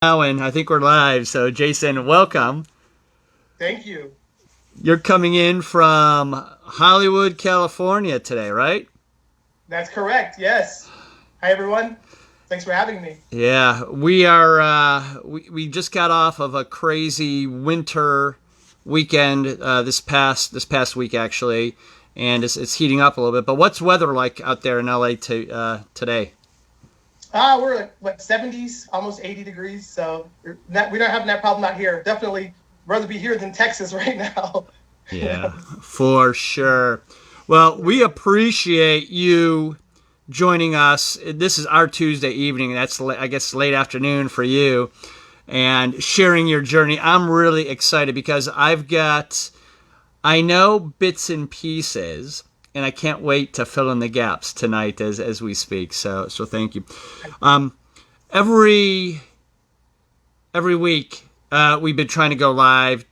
Now, and I think we're live. So, Jason, welcome. Thank you. You're coming in from Hollywood, California today, right? That's correct. Yes. Hi, everyone. Thanks for having me. Yeah, we are. We just got off of a crazy winter weekend this past week actually, and it's heating up a little bit. But what's weather like out there in LA today? We're at what 70s, almost 80 degrees. So we're not having that problem out here. Definitely rather be here than Texas right now. Yeah, for sure. Well, we appreciate you joining us. This is our Tuesday evening. That's, I guess, late afternoon for you, and sharing your journey. I'm really excited because I know bits and pieces, and I can't wait to fill in the gaps tonight as we speak. So thank you. Um, every every week we've been trying to go live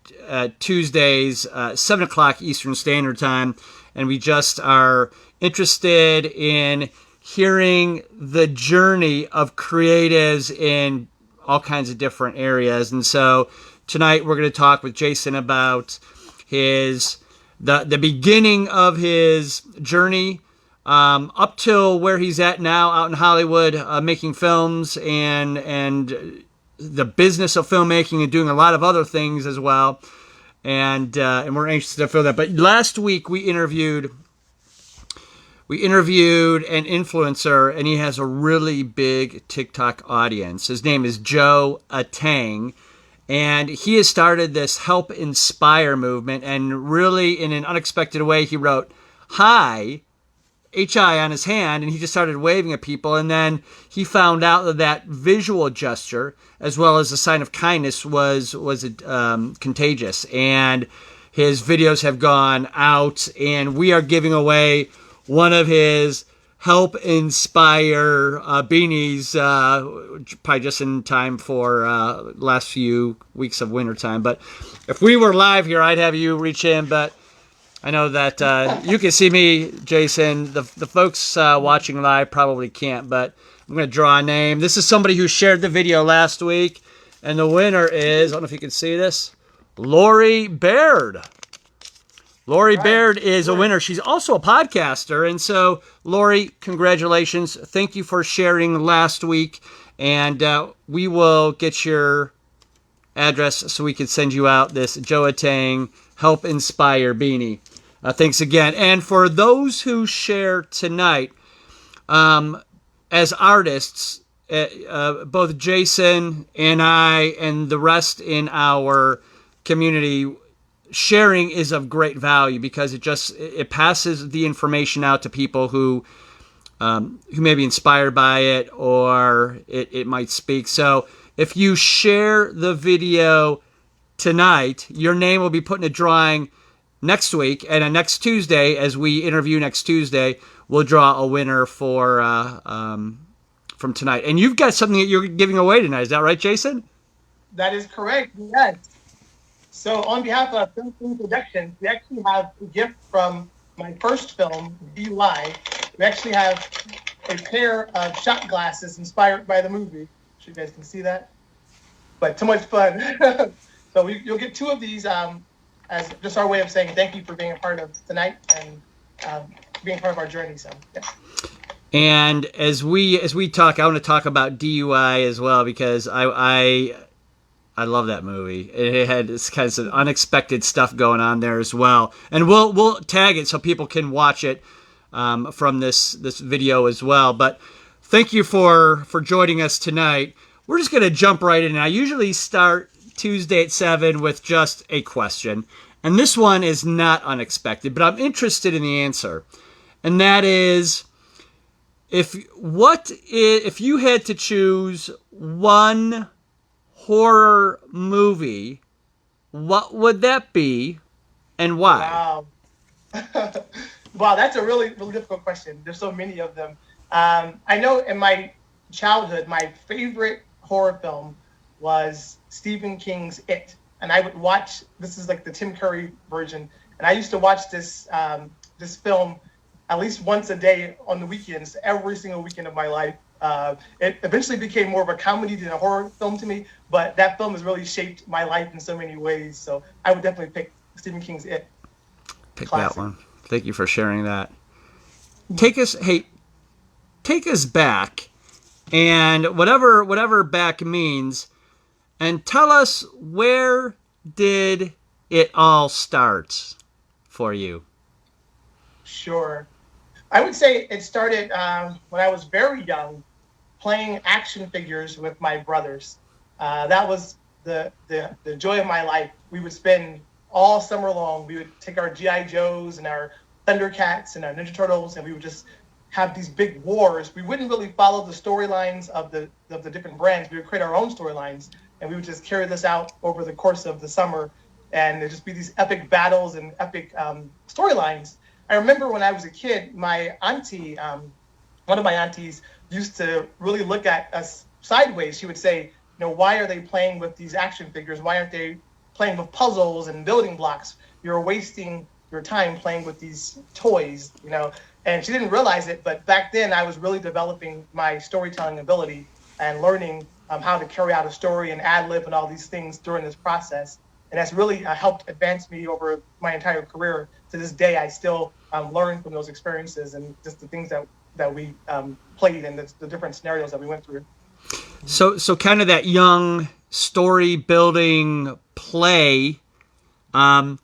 Tuesdays, 7 o'clock Eastern Standard Time, and we just are interested in hearing the journey of creatives in all kinds of different areas. And so tonight we're going to talk with Jason about his the beginning of his journey up till where he's at now out in Hollywood, making films and the business of filmmaking and doing a lot of other things as well. And we're anxious to fill that. But last week we interviewed an influencer, and he has a really big TikTok audience. His name is Joe Atang, and he has started this help inspire movement. And really, in an unexpected way, he wrote "Hi" HI on his hand, and he just started waving at people. And then he found out that visual gesture, as well as a sign of kindness, was contagious. And his videos have gone out, and we are giving away one of his help inspire beanies, probably just in time for last few weeks of wintertime. But if we were live here, I'd have you reach in, but I know that you can see me, Jason. The folks watching live probably can't, but I'm going to draw a name. This is somebody who shared the video last week, and the winner is, I don't know if you can see this, Lori Baird. Lori Right. Baird is a Sure. winner. She's also a podcaster. And so, Lori, congratulations. Thank you for sharing last week. And we will get your address so we can send you out this Joe Tang Help Inspire beanie. Thanks again. And for those who share tonight, as artists, both Jason and I and the rest in our community, sharing is of great value because it passes the information out to people who may be inspired by it, or it might speak. So if you share the video tonight, your name will be put in a drawing next week, and on next Tuesday, as we interview next Tuesday, we'll draw a winner for from tonight. And you've got something that you're giving away tonight. Is that right, Jason? That is correct. Yes. So, on behalf of Film Film Productions, we actually have a gift from my first film, DUI. We actually have a pair of shot glasses inspired by the movie. So you guys can see that. But too much fun. So you'll get two of these as just our way of saying thank you for being a part of tonight and being part of our journey. So yeah. And as we talk, I want to talk about DUI as well because I love that movie. It had this kind of unexpected stuff going on there as well, and we'll tag it so people can watch it from this video as well. But thank you for joining us tonight. We're just gonna jump right in. I usually start Tuesday at 7 with just a question, and this one is not unexpected, but I'm interested in the answer, and that is if you had to choose one horror movie, what would that be and why? Wow. Wow, that's a really, really difficult question. There's so many of them. I know in my childhood, my favorite horror film was Stephen King's It. And I would watch, this is like the Tim Curry version. And I used to watch this film at least once a day on the weekends, every single weekend of my life. It eventually became more of a comedy than a horror film to me, but that film has really shaped my life in so many ways. So I would definitely pick Stephen King's It. Pick that Classic. one. Thank you for sharing that. Take us back, and whatever back means, and tell us, where did it all start for you? Sure. I would say it started when I was very young, playing action figures with my brothers. That was the joy of my life. We would spend all summer long. We would take our GI Joes and our Thundercats and our Ninja Turtles, and we would just have these big wars. We wouldn't really follow the storylines of the different brands. We would create our own storylines, and we would just carry this out over the course of the summer, and there'd just be these epic battles and epic storylines. I remember when I was a kid, my auntie, one of my aunties, used to really look at us sideways. She would say, why are they playing with these action figures? Why aren't they playing with puzzles and building blocks? You're wasting your time playing with these toys. And she didn't realize it, but back then I was really developing my storytelling ability and learning how to carry out a story and ad lib and all these things during this process. And that's really helped advance me over my entire career. To this day, I still learn from those experiences and just the things that we played and the different scenarios that we went through. So kind of that young story building play. Um,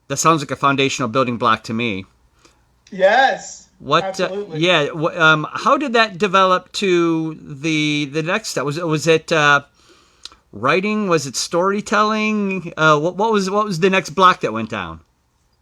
that sounds like a foundational building block to me. Yes, What? absolutely. Yeah. How did that develop to the next step? Was it writing? Was it storytelling? What was the next block that went down?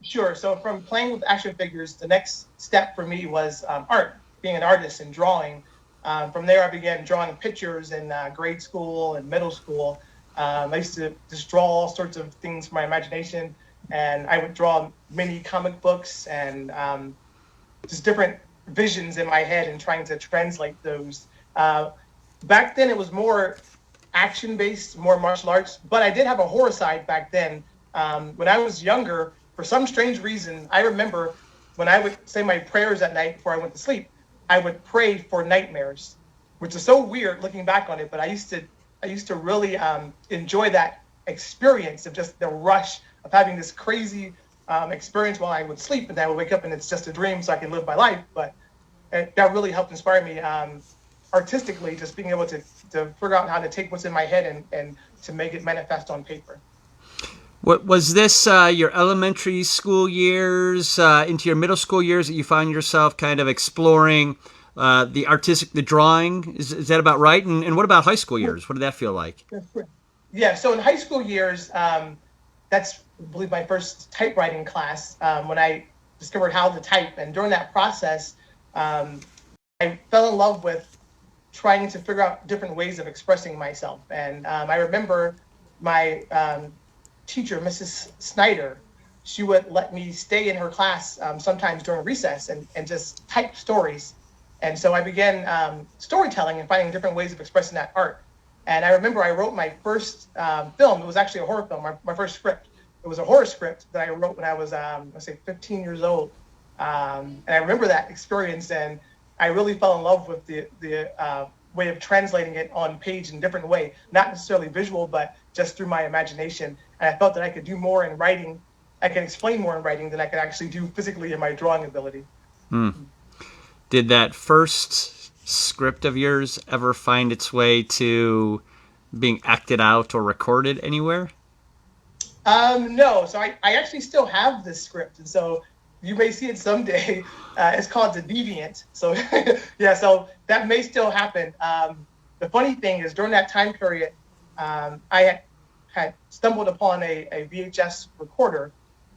Sure. So from playing with action figures, the next step for me was art, being an artist and drawing. From there, I began drawing pictures in grade school and middle school. I used to just draw all sorts of things from my imagination, and I would draw mini comic books and just different visions in my head and trying to translate those. Back then, it was more action based, more martial arts, but I did have a horror side back then. When I was younger, for some strange reason, I remember when I would say my prayers at night before I went to sleep, I would pray for nightmares, which is so weird looking back on it. But I used to really enjoy that experience of just the rush of having this crazy experience while I would sleep, and then I would wake up and it's just a dream, so I can live my life. But that really helped inspire me artistically, just being able to figure out how to take what's in my head and to make it manifest on paper. What was this your elementary school years into your middle school years that you found yourself kind of exploring the drawing? Is that about right? And what about high school years? What did that feel like? Yeah, so in high school years, that's, I believe, my first typewriting class when I discovered how to type. And during that process, I fell in love with trying to figure out different ways of expressing myself. And I remember my teacher, Mrs. Snyder, she would let me stay in her class sometimes during recess and just type stories. And so I began storytelling and finding different ways of expressing that art. And I remember I wrote my first film. It was actually a horror film, my first script. It was a horror script that I wrote when I was, let's say, 15 years old. And I remember that experience, and I really fell in love with the way of translating it on page in a different way, not necessarily visual, but just through my imagination. And I felt that I could do more in writing. I can explain more in writing than I could actually do physically in my drawing ability. Did that first script of yours ever find its way to being acted out or recorded anywhere? No, so I actually still have this script, and so you may see it someday. It's called The Deviant. So yeah, so that may still happen. The funny thing is, during that time period, I had stumbled upon a VHS recorder,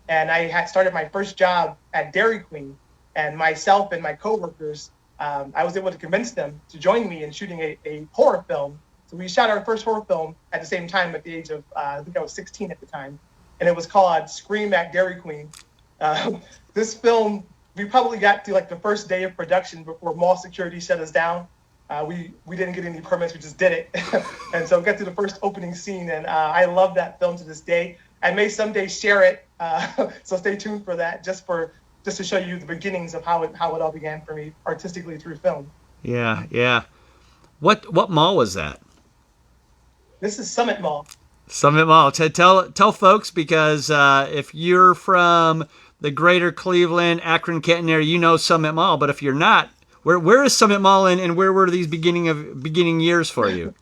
and I had started my first job at Dairy Queen. And myself and my coworkers, I was able to convince them to join me in shooting a horror film. So we shot our first horror film at the same time at the age of, I think I was 16 at the time. And it was called Scream at Dairy Queen. This film, we probably got to like the first day of production before mall security shut us down. We didn't get any permits, we just did it. And so we got to the first opening scene, and I love that film to this day. I may someday share it, so stay tuned for that, just to show you the beginnings of how it all began for me artistically through film. Yeah, yeah. What mall was that? This is Summit Mall. Summit Mall. Tell folks because if you're from the greater Cleveland, Akron, Canton area, you know Summit Mall. But if you're not, where is Summit Mall and where were these beginning years for you?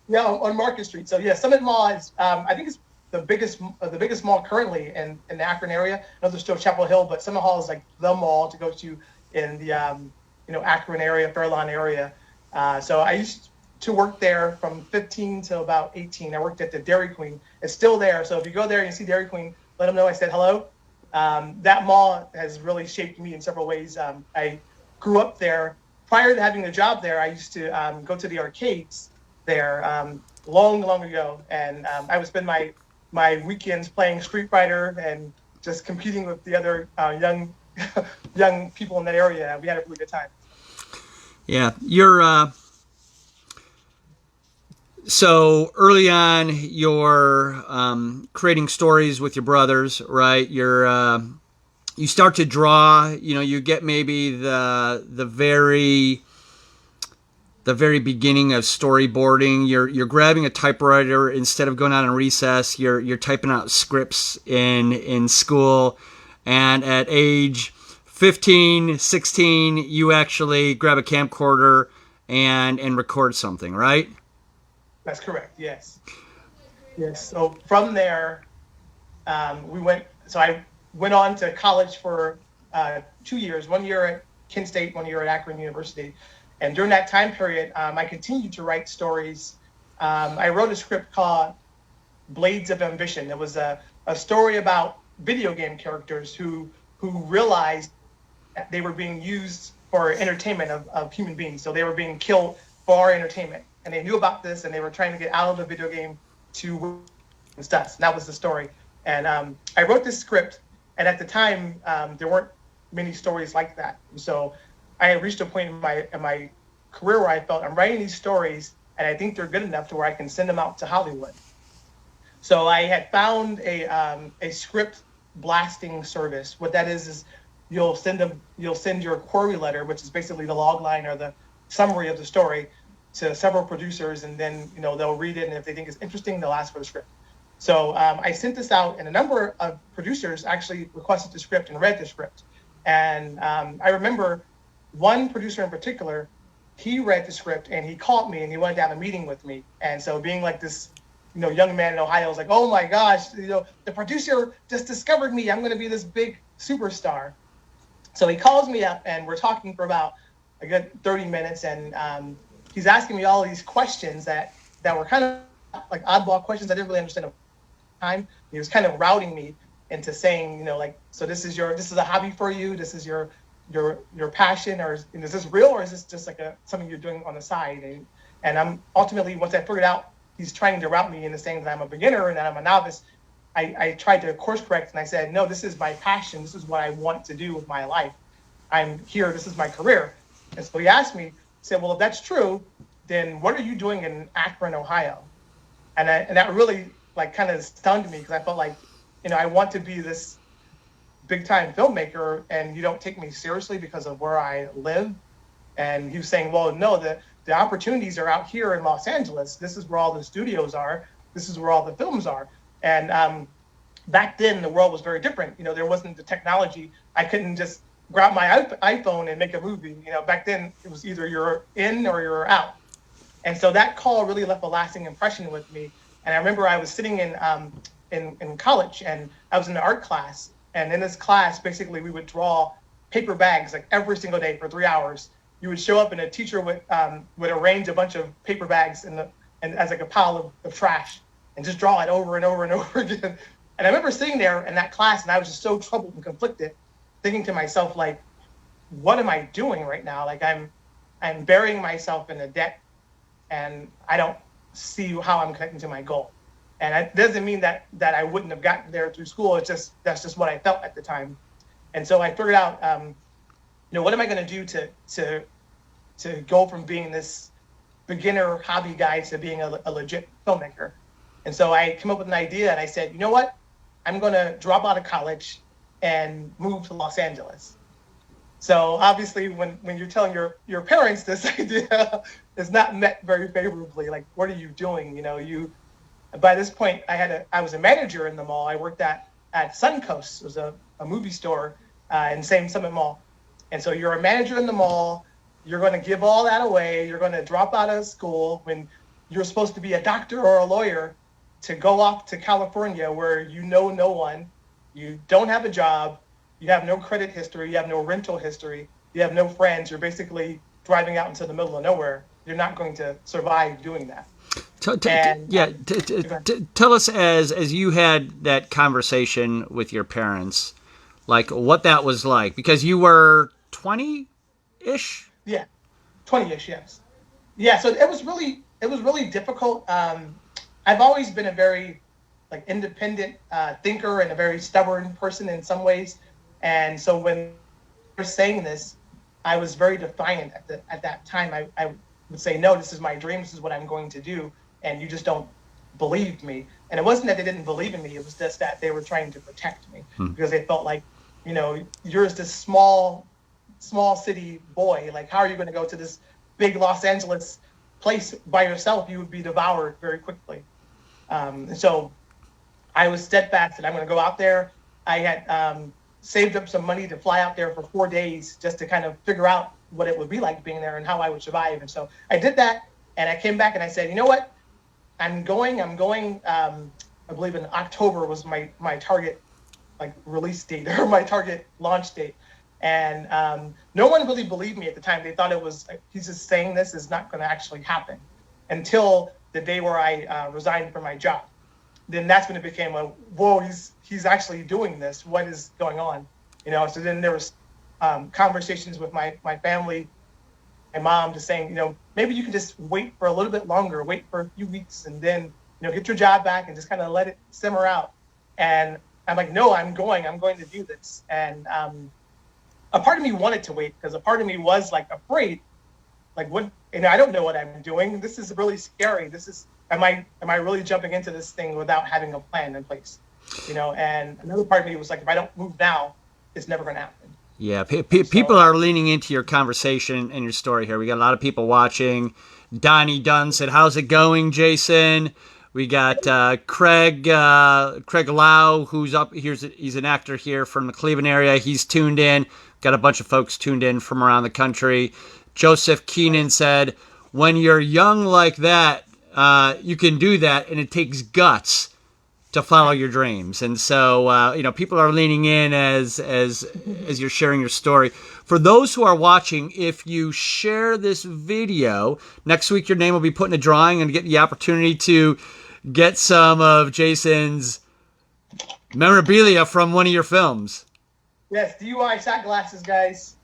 Yeah, on Market Street. So yeah, Summit Mall is I think it's the biggest mall currently in the Akron area. I know there's still Chapel Hill, but Summit Hall is like the mall to go to in the Akron area, Fairlawn area. So I used to work there from 15 to about 18. I worked at the Dairy Queen. It's still there. So if you go there and you see Dairy Queen, let them know I said hello. That mall has really shaped me in several ways. I grew up there. Prior to having a job there, I used to go to the arcades there long, long ago, and I would spend my weekends playing Street Fighter and just competing with the other young young people in that area. We had a really good time. Yeah, you're so early on. You're creating stories with your brothers, right? You start to draw. You get maybe the very beginning of storyboarding. You're grabbing a typewriter instead of going out on recess. You're typing out scripts in school, and at age 15, 16, you actually grab a camcorder and record something, right? That's correct. Yes. Yes. So from there, we went. So I went on to college for 2 years. 1 year at Kent State, 1 year at Akron University. And during that time period, I continued to write stories. I wrote a script called Blades of Ambition. It was a story about video game characters who realized that they were being used for entertainment of human beings. So they were being killed for our entertainment. And they knew about this and they were trying to get out of the video game to stuff. And that was the story. And I wrote this script. And at the time, there weren't many stories like that. So I had reached a point in my career where I felt I'm writing these stories and I think they're good enough to where I can send them out to Hollywood. So I had found a script blasting service. What that is you'll send your query letter, which is basically the log line or the summary of the story, to several producers, and then they'll read it, and if they think it's interesting, they'll ask for the script. So I sent this out, and a number of producers actually requested the script and read the script. And I remember one producer in particular, he read the script and he called me and he wanted to have a meeting with me. And so being like this, young man in Ohio, I was like, oh my gosh, the producer just discovered me. I'm going to be this big superstar. So he calls me up and we're talking for about a good 30 minutes. And he's asking me all these questions that were kind of like oddball questions I didn't really understand at the time. He was kind of routing me into saying, like, so this is a hobby for you. This is your passion, or is this real, or is this just like something you're doing on the side? And I'm ultimately, once I figured out he's trying to route me into saying that I'm a beginner and that I'm a novice, I tried to course correct and I said, no, this is my passion. This is what I want to do with my life. I'm here. This is my career. And so he asked me, he said, well, if that's true, then what are you doing in Akron, Ohio? And that really like kind of stunned me, because I felt like, I want to be this big time filmmaker and you don't take me seriously because of where I live. And he was saying, well, no, the opportunities are out here in Los Angeles. This is where all the studios are. This is where all the films are. And back then, the world was very different. There wasn't the technology. I couldn't just grab my iPhone and make a movie. Back then, it was either you're in or you're out. And so that call really left a lasting impression with me. And I remember I was sitting in college, and I was in an art class. And in this class, basically, we would draw paper bags like every single day for 3 hours. You would show up, and a teacher would arrange a bunch of paper bags and as like a pile of trash, and just draw it over and over and over again. And I remember sitting there in that class, and I was just so troubled and conflicted, thinking to myself, like, what am I doing right now? Like, I'm burying myself in a debt, and I don't see how I'm connecting to my goal. And it doesn't mean that I wouldn't have gotten there through school. That's just what I felt at the time. And so I figured out, what am I going to do to go from being this beginner hobby guy to being a legit filmmaker? And so I came up with an idea, and I said, you know what? I'm going to drop out of college and move to Los Angeles. So obviously, when you're telling your parents this idea, is not met very favorably. Like, what are you doing? You by this point, I was a manager in the mall. I worked at Suncoast. It was a movie store in Same Summit Mall. And so you're a manager in the mall. You're going to give all that away. You're going to drop out of school when you're supposed to be a doctor or a lawyer to go off to California where you know no one, you don't have a job, you have no credit history, you have no rental history, you have no friends. You're basically driving out into the middle of nowhere. You're not going to survive doing that. And Tell us as you had that conversation with your parents, like what that was like, because you were 20-ish. yeah, 20ish, yes. Yeah, so it was really difficult. I've always been a very like independent thinker and a very stubborn person in some ways, and so when they're saying this, I was very defiant at that time. I would say, no, this is my dream. This is what I'm going to do, and you just don't believe me. And it wasn't that they didn't believe in me. It was just that they were trying to protect me because they felt like, you're this small city boy. Like, how are you going to go to this big Los Angeles place by yourself? You would be devoured very quickly. And so I was steadfast that I'm going to go out there. I had saved up some money to fly out there for 4 days just to kind of figure out what it would be like being there and how I would survive. And so I did that, and I came back and I said, you know what? I'm going. I believe in October was my target like release date or my target launch date. And no one really believed me at the time. They thought it was, he's just saying this is not going to actually happen until the day where I resigned from my job. Then that's when it became a, whoa, he's actually doing this. What is going on? So then there was conversations with my family, my mom just saying, maybe you can just wait for a little bit longer, wait for a few weeks, and then, get your job back and just kind of let it simmer out. And I'm like, no, I'm going to do this. And a part of me wanted to wait because a part of me was like afraid, like what, I don't know what I'm doing. This is really scary. Am I really jumping into this thing without having a plan in place? And another part of me was like, if I don't move now, it's never going to happen. Yeah, people are leaning into your conversation and your story here. We got a lot of people watching. Donnie Dunn said, "How's it going, Jason?" We got Craig Lau, who's up here. He's an actor here from the Cleveland area. He's tuned in. Got a bunch of folks tuned in from around the country. Joseph Keenan said, "When you're young like that, you can do that, and it takes guts to follow your dreams." And so, people are leaning in as you're sharing your story. For those who are watching, if you share this video, next week your name will be put in a drawing and get the opportunity to get some of Jason's memorabilia from one of your films. Yes, DUI shot glasses, guys.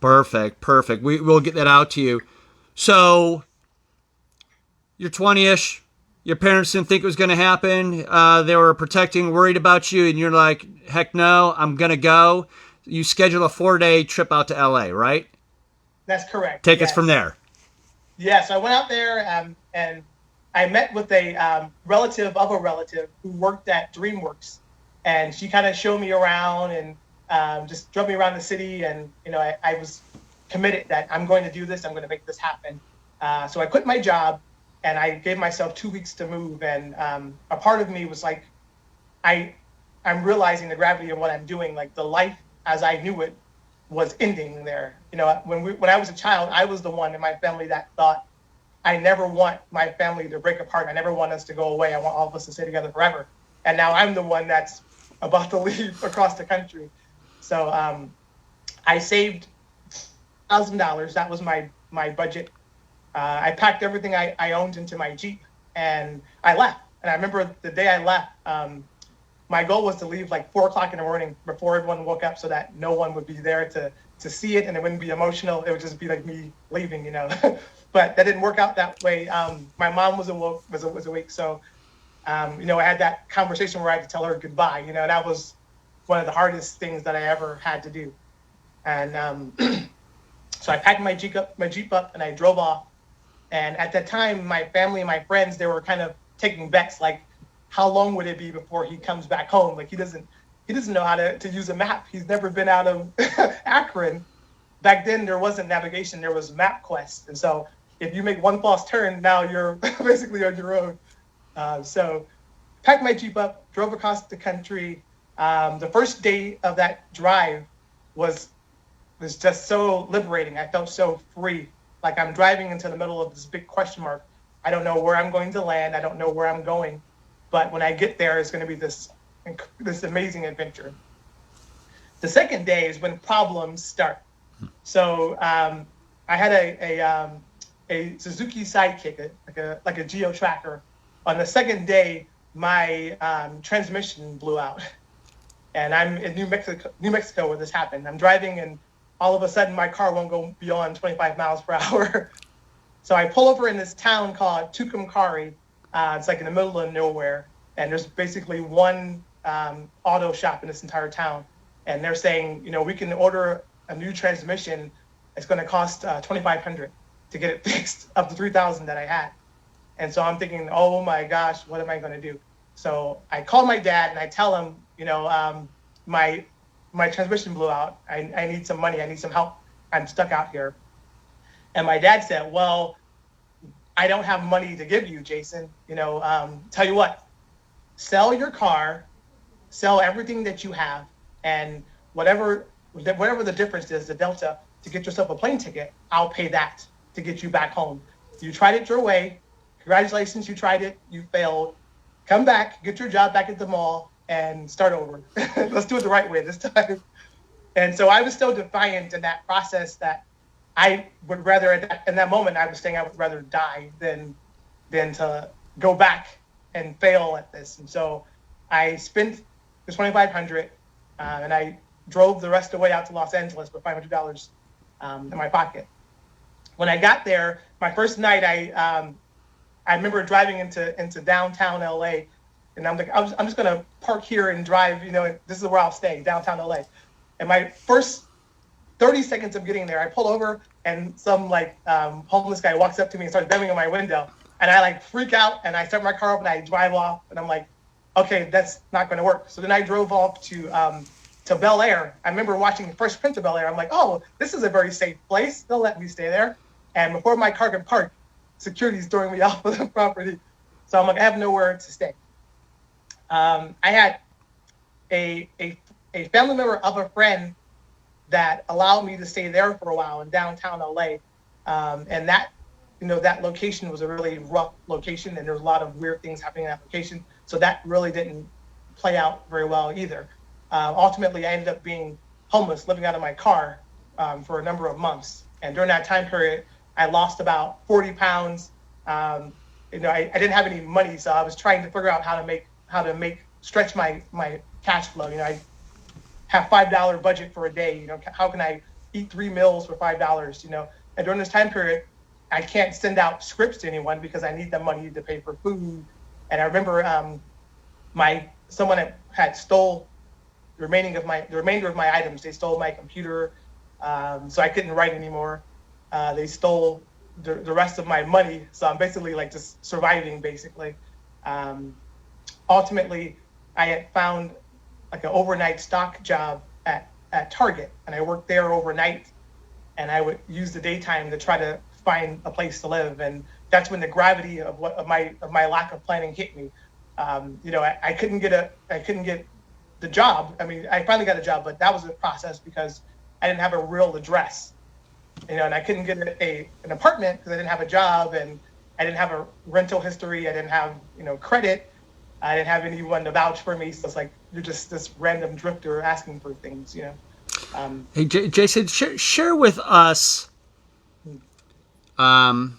Perfect. We'll get that out to you. So, you're 20-ish. Your parents didn't think it was going to happen. They were protecting, worried about you, and you're like, heck no, I'm going to go. You schedule a 4-day trip out to LA, right? That's correct. Take us from there. Yes, I went out there and I met with a relative of a relative who worked at DreamWorks. And she kind of showed me around and just drove me around the city. And, I was committed that I'm going to do this. I'm going to make this happen. So I quit my job. And I gave myself 2 weeks to move. And a part of me was like, I'm realizing the gravity of what I'm doing. Like the life as I knew it was ending there. When I was a child, I was the one in my family that thought, I never want my family to break apart. I never want us to go away. I want all of us to stay together forever. And now I'm the one that's about to leave across the country. So I saved $1,000. That was my budget. I packed everything I owned into my Jeep and I left. And I remember the day I left, my goal was to leave like 4:00 in the morning before everyone woke up so that no one would be there to see it and it wouldn't be emotional. It would just be like me leaving, But that didn't work out that way. My mom was awake. So, I had that conversation where I had to tell her goodbye. That was one of the hardest things that I ever had to do. And so I packed my Jeep up and I drove off. And at that time, my family and my friends, they were kind of taking bets, like, how long would it be before he comes back home? Like, he doesn't he doesn't know how to use a map. He's never been out of Akron. Back then, there wasn't navigation, there was MapQuest. And so if you make one false turn, now you're basically on your own. So packed my Jeep up, drove across the country. The first day of that drive was just so liberating. I felt so free. Like I'm driving into the middle of this big question mark. I don't know where I'm going to land. I don't know where I'm going. But when I get there, it's going to be this amazing adventure. The second day is when problems start. So I had a Suzuki Sidekick, like a geo tracker. On the second day, my transmission blew out, and I'm in New Mexico where this happened. I'm driving, and all of a sudden, my car won't go beyond 25 miles per hour. So I pull over in this town called Tucumcari. It's like in the middle of nowhere, and there's basically one auto shop in this entire town, and they're saying, we can order a new transmission. It's going to cost $2,500 to get it fixed up to $3,000 that I had. And so I'm thinking, oh my gosh, what am I going to do? So I call my dad and I tell him, my transmission blew out. I need some money. I need some help. I'm stuck out here. And my dad said, well, I don't have money to give you, Jason. Tell you what, sell your car, sell everything that you have, and whatever the difference is, the delta, to get yourself a plane ticket, I'll pay that to get you back home. You tried it your way. Congratulations, you tried it. You failed. Come back, get your job back at the mall, and start over. Let's do it the right way this time. And so I was so defiant in that process that I would rather, in that moment, I was saying I would rather die than to go back and fail at this. And so I spent the $2,500, and I drove the rest of the way out to Los Angeles with $500 in my pocket. When I got there, my first night, I remember driving into downtown LA, and I'm like, I'm just gonna park here and drive. This is where I'll stay, downtown LA. And my first 30 seconds of getting there, I pull over, and some homeless guy walks up to me and starts banging on my window, and I freak out, and I start my car up and I drive off, and I'm like, okay, that's not going to work. So then I drove off to Bel Air. I remember watching the Fresh Prince of Bel Air. I'm like, oh, this is a very safe place. They'll let me stay there. And before my car could park, security's throwing me off of the property. So I'm like, I have nowhere to stay. I had a family member of a friend that allowed me to stay there for a while in downtown LA. And that location was a really rough location, and there was a lot of weird things happening in that location. So that really didn't play out very well either. Ultimately, I ended up being homeless, living out of my car for a number of months. And during that time period, I lost about 40 pounds. I didn't have any money, so I was trying to figure out how to stretch my cash flow. I have $5 budget for a day. How can I eat 3 meals for $5? And during this time period, I can't send out scripts to anyone because I need the money to pay for food. And I remember someone had stole the remainder of my items. They stole my computer, so I couldn't write anymore. They stole the rest of my money, so I'm basically just surviving, basically. Ultimately, I had found an overnight stock job at Target, and I worked there overnight, and I would use the daytime to try to find a place to live. And that's when the gravity of my lack of planning hit me. I couldn't get the job. I mean, I finally got a job, but that was a process because I didn't have a real address. And I couldn't get an apartment because I didn't have a job, and I didn't have a rental history. I didn't have credit. I didn't have anyone to vouch for me. So it's like you're just this random drifter asking for things. Hey, Jason, share with us the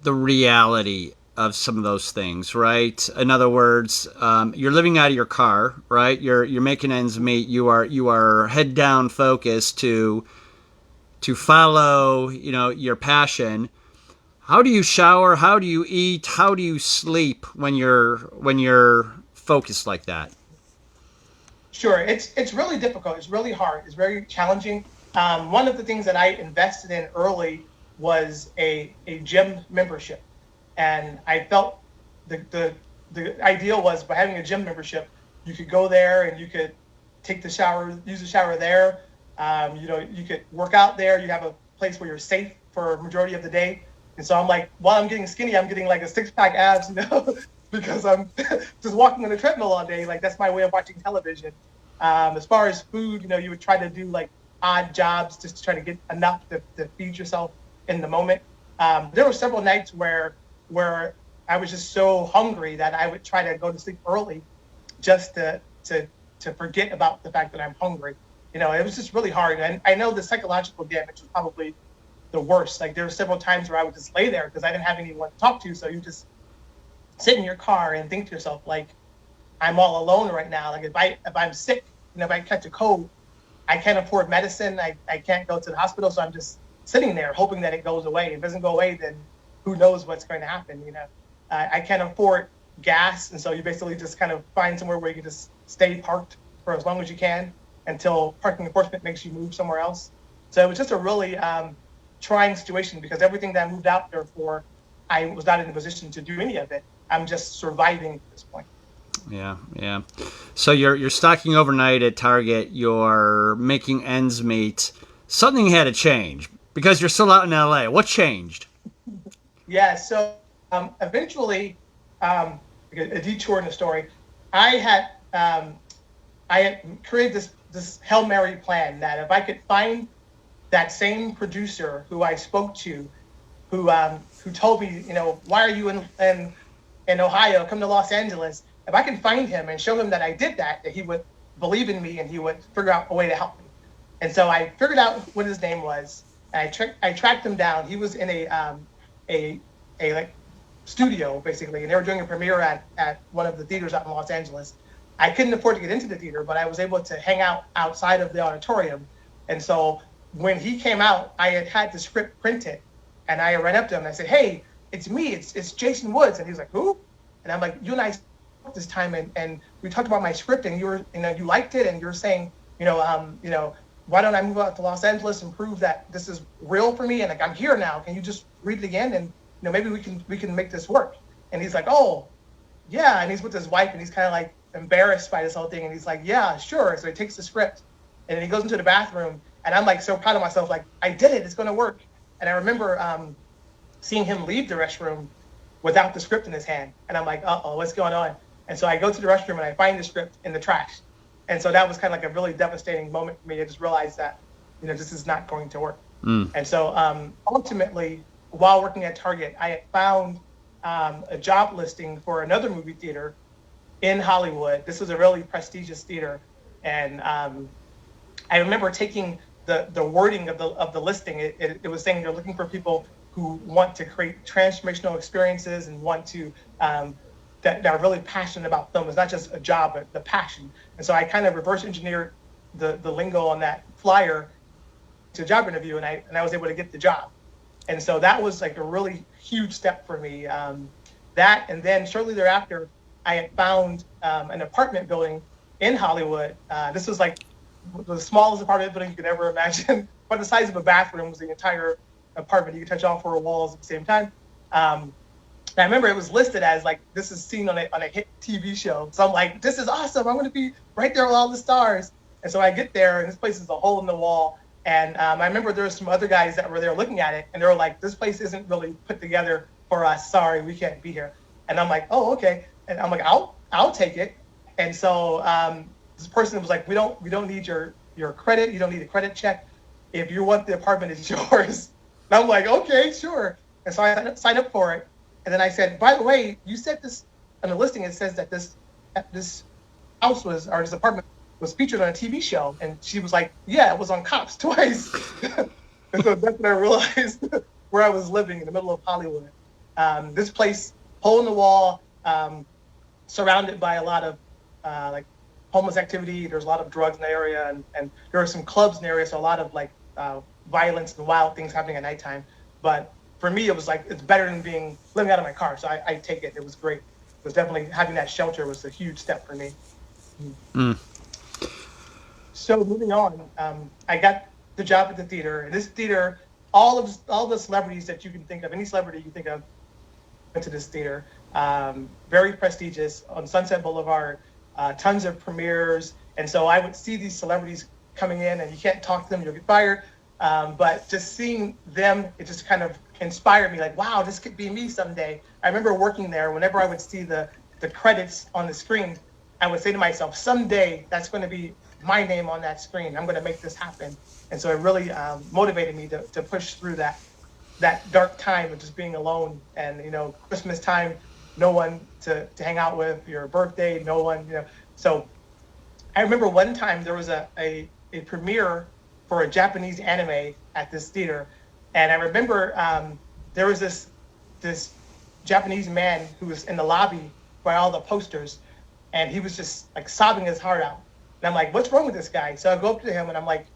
reality of some of those things, right? In other words, you're living out of your car, right? You're making ends meet. You are head down focused to follow, your passion. How do you shower? How do you eat? How do you sleep when you're focused like that? Sure, it's really difficult. It's really hard. It's very challenging. One of the things that I invested in early was a gym membership, and I felt the ideal was by having a gym membership, You could go there and you could take the shower, use the shower there. You could work out there. You have a place where you're safe for a majority of the day. And so I'm like, while I'm getting skinny, I'm getting like a 6-pack abs, because I'm just walking on a treadmill all day. Like that's my way of watching television. As far as food, you would try to do like odd jobs just to try to get enough to feed yourself in the moment. There were several nights where I was just so hungry that I would try to go to sleep early just to forget about the fact that I'm hungry. It was just really hard. And I know the psychological damage was probably the worst. Like there were several times where I would just lay there because I didn't have anyone to talk to. So you just sit in your car and think to yourself, like, I'm all alone right now. Like if I'm sick, if I catch a cold, I can't afford medicine. I can't go to the hospital. So I'm just sitting there hoping that it goes away. If it doesn't go away, then who knows what's going to happen, I can't afford gas. And so you basically just kind of find somewhere where you can just stay parked for as long as you can until parking enforcement makes you move somewhere else. So it was just a really trying situation because everything that I moved out there for, I was not in a position to do any of it. I'm just surviving at this point. Yeah. So you're stocking overnight at Target. You're making ends meet. Something had to change because you're still out in LA. What changed? Yeah. So eventually, a detour in the story. I had created this Hail Mary plan that if I could find that same producer who I spoke to, who told me, why are you in Ohio? Come to Los Angeles. If I can find him and show him that I did that he would believe in me and he would figure out a way to help me. And so I figured out what his name was. And I tracked him down. He was in a like studio basically, and they were doing a premiere at one of the theaters out in Los Angeles. I couldn't afford to get into the theater, but I was able to hang out outside of the auditorium. And so when he came out, I had the script printed, and I ran up to him and I said, "Hey, it's me. It's Jason Woods." And he was like, "Who?" And I'm like, "You and I spoke this time, and we talked about my script, and you liked it, and you're saying, why don't I move out to Los Angeles and prove that this is real for me? And like I'm here now. Can you just read it again? And maybe we can make this work." And he's like, "Oh, yeah." And he's with his wife, and he's kind of like embarrassed by this whole thing. And he's like, "Yeah, sure." So he takes the script, and then he goes into the bathroom, and I'm like so proud of myself, like I did it. It's going to work. And I remember seeing him leave the restroom without the script in his hand, and I'm like, "Uh-oh, what's going on?" And so I go to the restroom and I find the script in the trash. And so that was kind of like a really devastating moment for me. I just realized that, this is not going to work. And so ultimately, while working at Target, I had found a job listing for another movie theater in Hollywood. This was a really prestigious theater. And I remember taking the wording of the listing. It was saying they're looking for people who want to create transformational experiences and want to that are really passionate about film. It's not just a job, but the passion. And so I kind of reverse engineered the lingo on that flyer to a job interview, and I was able to get the job. And so that was like a really huge step for me. That, and then shortly thereafter, I had found an apartment building in Hollywood. This was like the smallest apartment building you could ever imagine, but the size of a bathroom was the entire apartment. You could touch all 4 walls at the same time. And I remember it was listed as like, this is seen on a hit TV show. So I'm like, this is awesome. I'm going to be right there with all the stars. And so I get there, and this place is a hole in the wall. And I remember there were some other guys that were there looking at it, and they were like, this place isn't really put together for us. Sorry, we can't be here. And I'm like, oh, okay. And I'm like, I'll take it. And so this person was like, we don't need your credit. You don't need a credit check. If you want the apartment, it's yours. And I'm like, okay, sure. And so I signed up for it. And then I said, by the way, you said this on the listing. It says that this house this apartment was featured on a TV show. And she was like, yeah, it was on Cops twice. And so that's when I realized where I was living in the middle of Hollywood. This place, hole in the wall, surrounded by a lot of like homeless activity. There's a lot of drugs in the area, and there are some clubs in the area, so a lot of like violence and wild things happening at nighttime. But for me, it was like, it's better than living out of my car. So I take it. It was great. It was definitely, having that shelter was a huge step for me. So moving on, I got the job at the theater. And this theater, all the celebrities that you can think of, any celebrity you think of, went to this theater. Very prestigious on Sunset Boulevard. tons of premieres. And so I would see these celebrities coming in, and you can't talk to them, you'll get fired. But just seeing them, it just kind of inspired me, like, wow, this could be me someday. I remember working there. Whenever I would see the credits on the screen, I would say to myself, someday that's going to be my name on that screen. I'm going to make this happen. And so it really motivated me to push through that dark time of just being alone. And, Christmas time, no one to hang out with, your birthday, no one. So I remember one time there was a premiere for a Japanese anime at this theater. And I remember there was this Japanese man who was in the lobby by all the posters, and he was just like sobbing his heart out. And I'm like, what's wrong with this guy? So I go up to him and I'm like,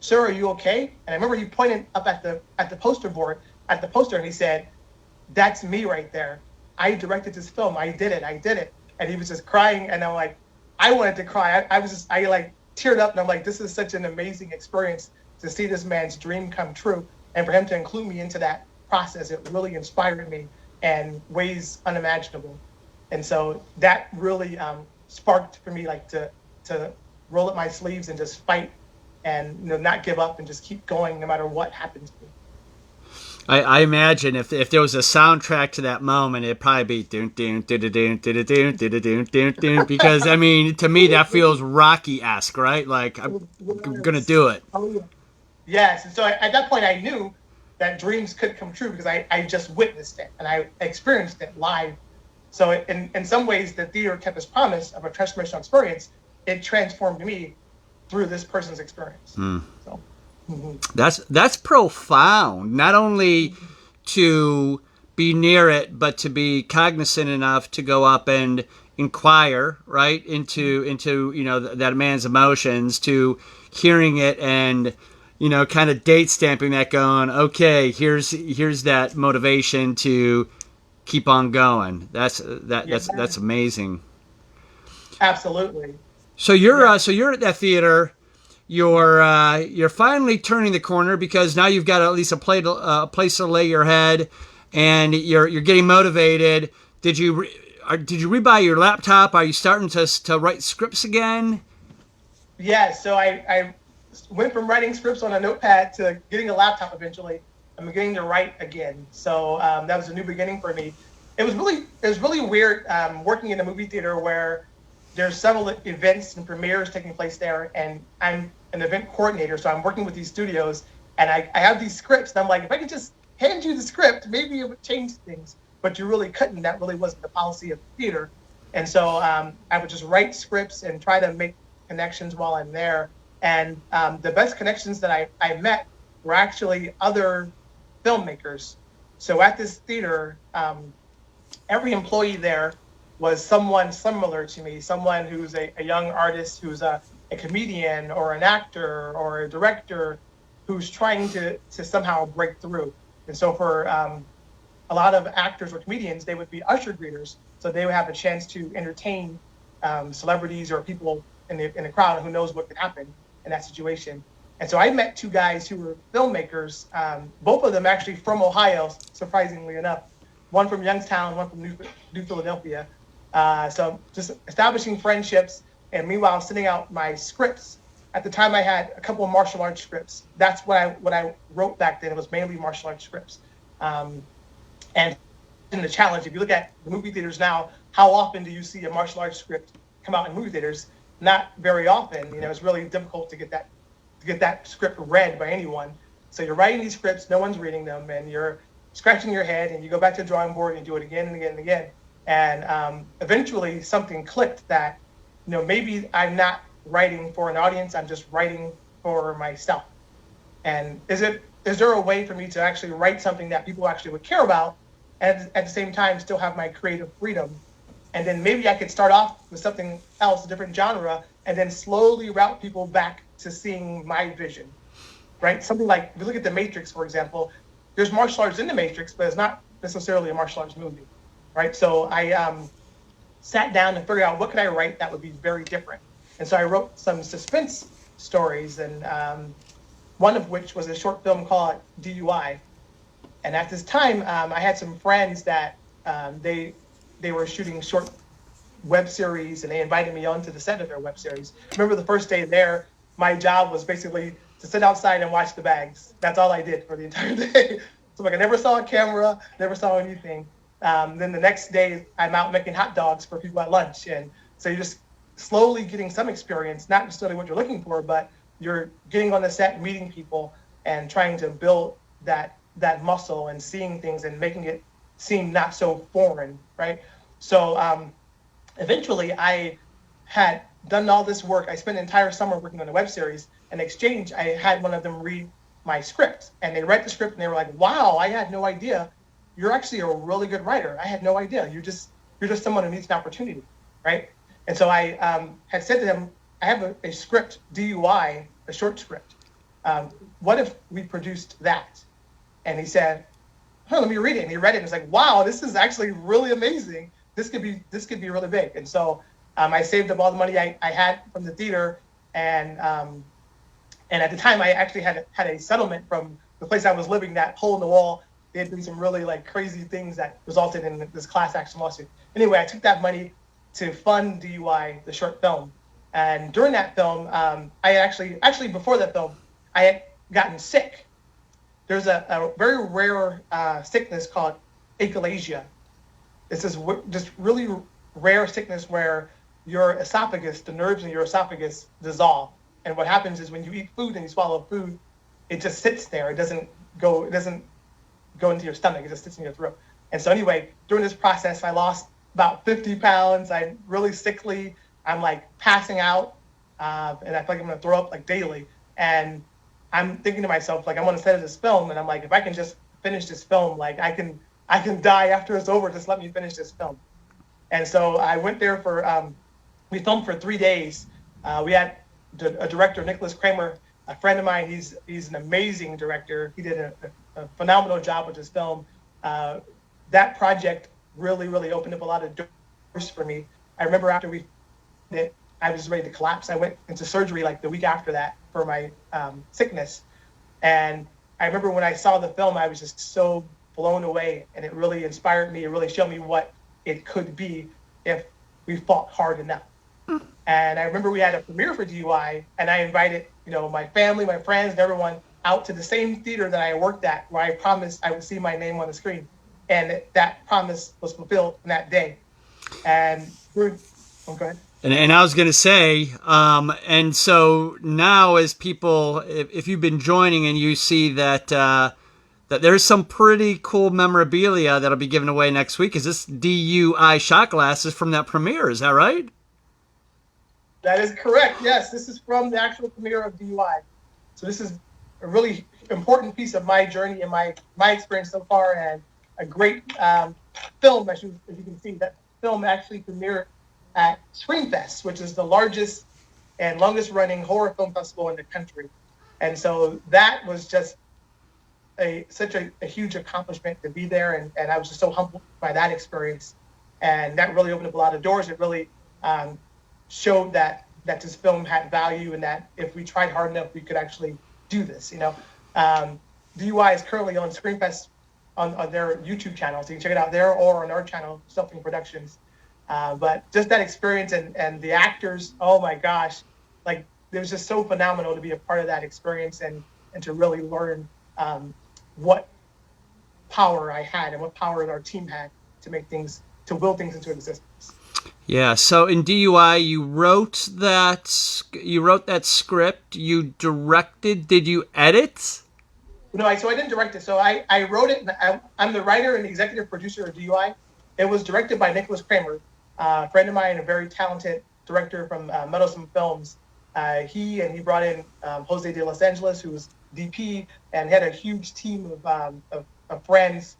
sir, are you okay? And I remember he pointed up at the poster board, at the poster, and he said, that's me right there. I directed this film. I did it. And he was just crying. And I'm like, I wanted to cry. I like teared up, and I'm like, this is such an amazing experience to see this man's dream come true. And for him to include me into that process, it really inspired me in ways unimaginable. And so that really sparked for me, like to roll up my sleeves and just fight, and not give up, and just keep going no matter what happens to me. I imagine if there was a soundtrack to that moment, it'd probably be doon doon doon doon doon doon doon doon doon doon, because I mean, to me that feels Rocky-esque, right? Like I'm gonna do it. Oh, yeah. Yes, and so at that point I knew that dreams could come true because I just witnessed it and I experienced it live. So in some ways, the theater kept its promise of a transformational experience. It transformed me through this person's experience. So. Mm-hmm. That's profound. Not only to be near it, but to be cognizant enough to go up and inquire, right, into that man's emotions, to hearing it and kind of date stamping that, going, okay, here's that motivation to keep on going. That's amazing. Absolutely. So you're at that theater. You're finally turning the corner because now you've got at least a place to lay your head, and you're getting motivated. Did you rebuy your laptop? Are you starting to write scripts again? Yeah. So I went from writing scripts on a notepad to getting a laptop eventually. I'm beginning to write again. So that was a new beginning for me. It was really weird working in a movie theater where there's several events and premieres taking place there, and I'm an event coordinator, so I'm working with these studios, and I have these scripts, and I'm like, if I could just hand you the script, maybe it would change things, but you really couldn't. That really wasn't the policy of the theater. And so I would just write scripts and try to make connections while I'm there. And the best connections that I met were actually other filmmakers. So at this theater, every employee there was someone similar to me, someone who's a young artist, who's a comedian or an actor or a director who's trying to somehow break through. And so for a lot of actors or comedians, they would be usher greeters. So they would have a chance to entertain celebrities or people in the crowd, who knows what could happen in that situation. And so I met two guys who were filmmakers, both of them actually from Ohio, surprisingly enough. One from Youngstown, one from New Philadelphia. So just establishing friendships, and meanwhile sending out my scripts. At the time, I had a couple of martial arts scripts. That's what I wrote back then. It was mainly martial arts scripts. And in the challenge, if you look at the movie theaters now, how often do you see a martial arts script come out in movie theaters? Not very often. It's really difficult to get that script read by anyone. So you're writing these scripts, no one's reading them, and you're scratching your head, and you go back to the drawing board and you do it again and again and again. And eventually something clicked that, maybe I'm not writing for an audience, I'm just writing for myself. And is there a way for me to actually write something that people actually would care about, and at the same time still have my creative freedom? And then maybe I could start off with something else, a different genre, and then slowly route people back to seeing my vision, right? Something like, if you look at The Matrix, for example, there's martial arts in The Matrix, but it's not necessarily a martial arts movie, right? So I sat down and figured out what could I write that would be very different. And so I wrote some suspense stories, and one of which was a short film called DUI. And at this time, I had some friends that they were shooting short web series, and they invited me onto the set of their web series. I remember the first day there, my job was basically to sit outside and watch the bags. That's all I did for the entire day. So like I never saw a camera, never saw anything. Then the next day, I'm out making hot dogs for people at lunch, and so you're just slowly getting some experience, not necessarily what you're looking for, but you're getting on the set, meeting people, and trying to build that muscle and seeing things and making it seem not so foreign, right? So eventually, I had done all this work. I spent an entire summer working on a web series. In exchange, I had one of them read my script, and they read the script and they were like, "Wow, I had no idea. You're actually a really good writer. I had no idea. You're just someone who needs an opportunity, right?" And so I had said to them, "I have a script, DUI, a short script. What if we produced that?" And he said, "Oh, let me read it." And he read it, and it's like, "Wow, this is actually really amazing. This could be really big." And so I saved up all the money I had from the theater, and at the time I actually had a settlement from the place I was living. That hole in the wall, they had done some really like crazy things that resulted in this class action lawsuit. Anyway, I took that money to fund DUI, the short film. And during that film, I actually before that film, I had gotten sick. There's a very rare sickness called achalasia. It's this just really rare sickness where your esophagus, the nerves in your esophagus dissolve. And what happens is when you eat food and you swallow food, it just sits there. It doesn't go into your stomach. It just sits in your throat. And so anyway, during this process, I lost about 50 pounds. I'm really sickly. I'm like passing out, and I feel like I'm gonna throw up like daily. And I'm thinking to myself, like, I'm on the set of this film, and I'm like, if I can just finish this film, like I can die after it's over. Just let me finish this film. And so I went there for we filmed for 3 days. We had a director, Nicholas Kramer, a friend of mine. He's an amazing director. He did a phenomenal job with this film. That project really opened up a lot of doors for me. I remember after we did it, I was ready to collapse. I went into surgery like the week after that for my sickness. And I remember when I saw the film, I was just so blown away, and it really inspired me. It really showed me what it could be if we fought hard enough. And I remember we had a premiere for DUI, and I invited, my family, my friends, and everyone out to the same theater that I worked at, where I promised I would see my name on the screen. And that promise was fulfilled in that day. And go ahead. And I was going to say, and so now as people, if you've been joining and you see that that there's some pretty cool memorabilia that'll be given away next week. Is this DUI shot glasses from that premiere? Is that right? That is correct. Yes, this is from the actual premiere of DUI. So this is a really important piece of my journey and my experience so far, and a great film. As you can see, that film actually premiered at Screamfest, which is the largest and longest running horror film festival in the country. And so that was just such a huge accomplishment to be there, and I was just so humbled by that experience. And that really opened up a lot of doors. It really showed that this film had value, and that if we tried hard enough, we could actually do this. DUI is currently on Screamfest on their YouTube channel, so you can check it out there or on our channel, Something Productions. But just that experience and the actors, oh my gosh, like it was just so phenomenal to be a part of that experience and to really learn what power I had and what power our team had to will things into existence. Yeah. So in DUI, you wrote that script. You directed. Did you edit? No, so I didn't direct it. So I wrote it. And I'm the writer and executive producer of DUI. It was directed by Nicholas Kramer, a friend of mine, a very talented director from Meddlesome Films. He brought in Jose de Los Angeles, who was DP, and had a huge team of friends.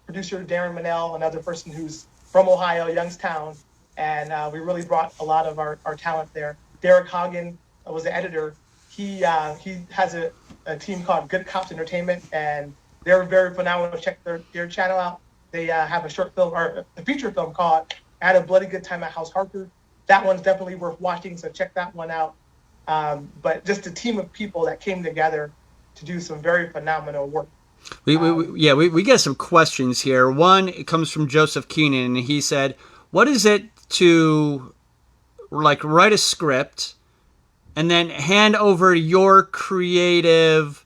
Producer Darren Manell, another person who's from Ohio, Youngstown, and we really brought a lot of our talent there. Derek Hagen was the editor. He has a team called Good Cops Entertainment, and they're very phenomenal. Check their channel out. They have a short film or a feature film called "I Had a Bloody Good Time at House Harper." That one's definitely worth watching, so check that one out. But just a team of people that came together to do some very phenomenal work. We get some questions here. One, it comes from Joseph Keenan, and he said, "What is it to like write a script and then hand over your creative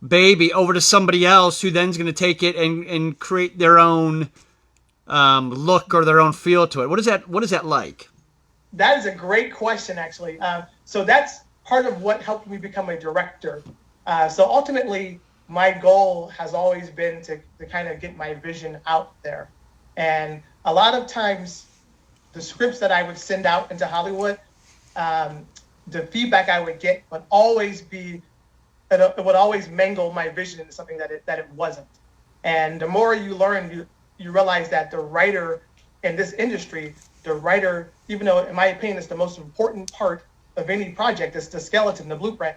baby over to somebody else who then's going to take it and create their own look or their own feel to it? What is that like? That is a great question, actually. So that's part of what helped me become a director. So ultimately, my goal has always been to kind of get my vision out there. And a lot of times, the scripts that I would send out into Hollywood, the feedback I would get would always be, it would always mangle my vision into something that it wasn't. And the more you learn, you realize that the writer in this industry, the writer, even though in my opinion it's the most important part of any project, it's the skeleton, the blueprint.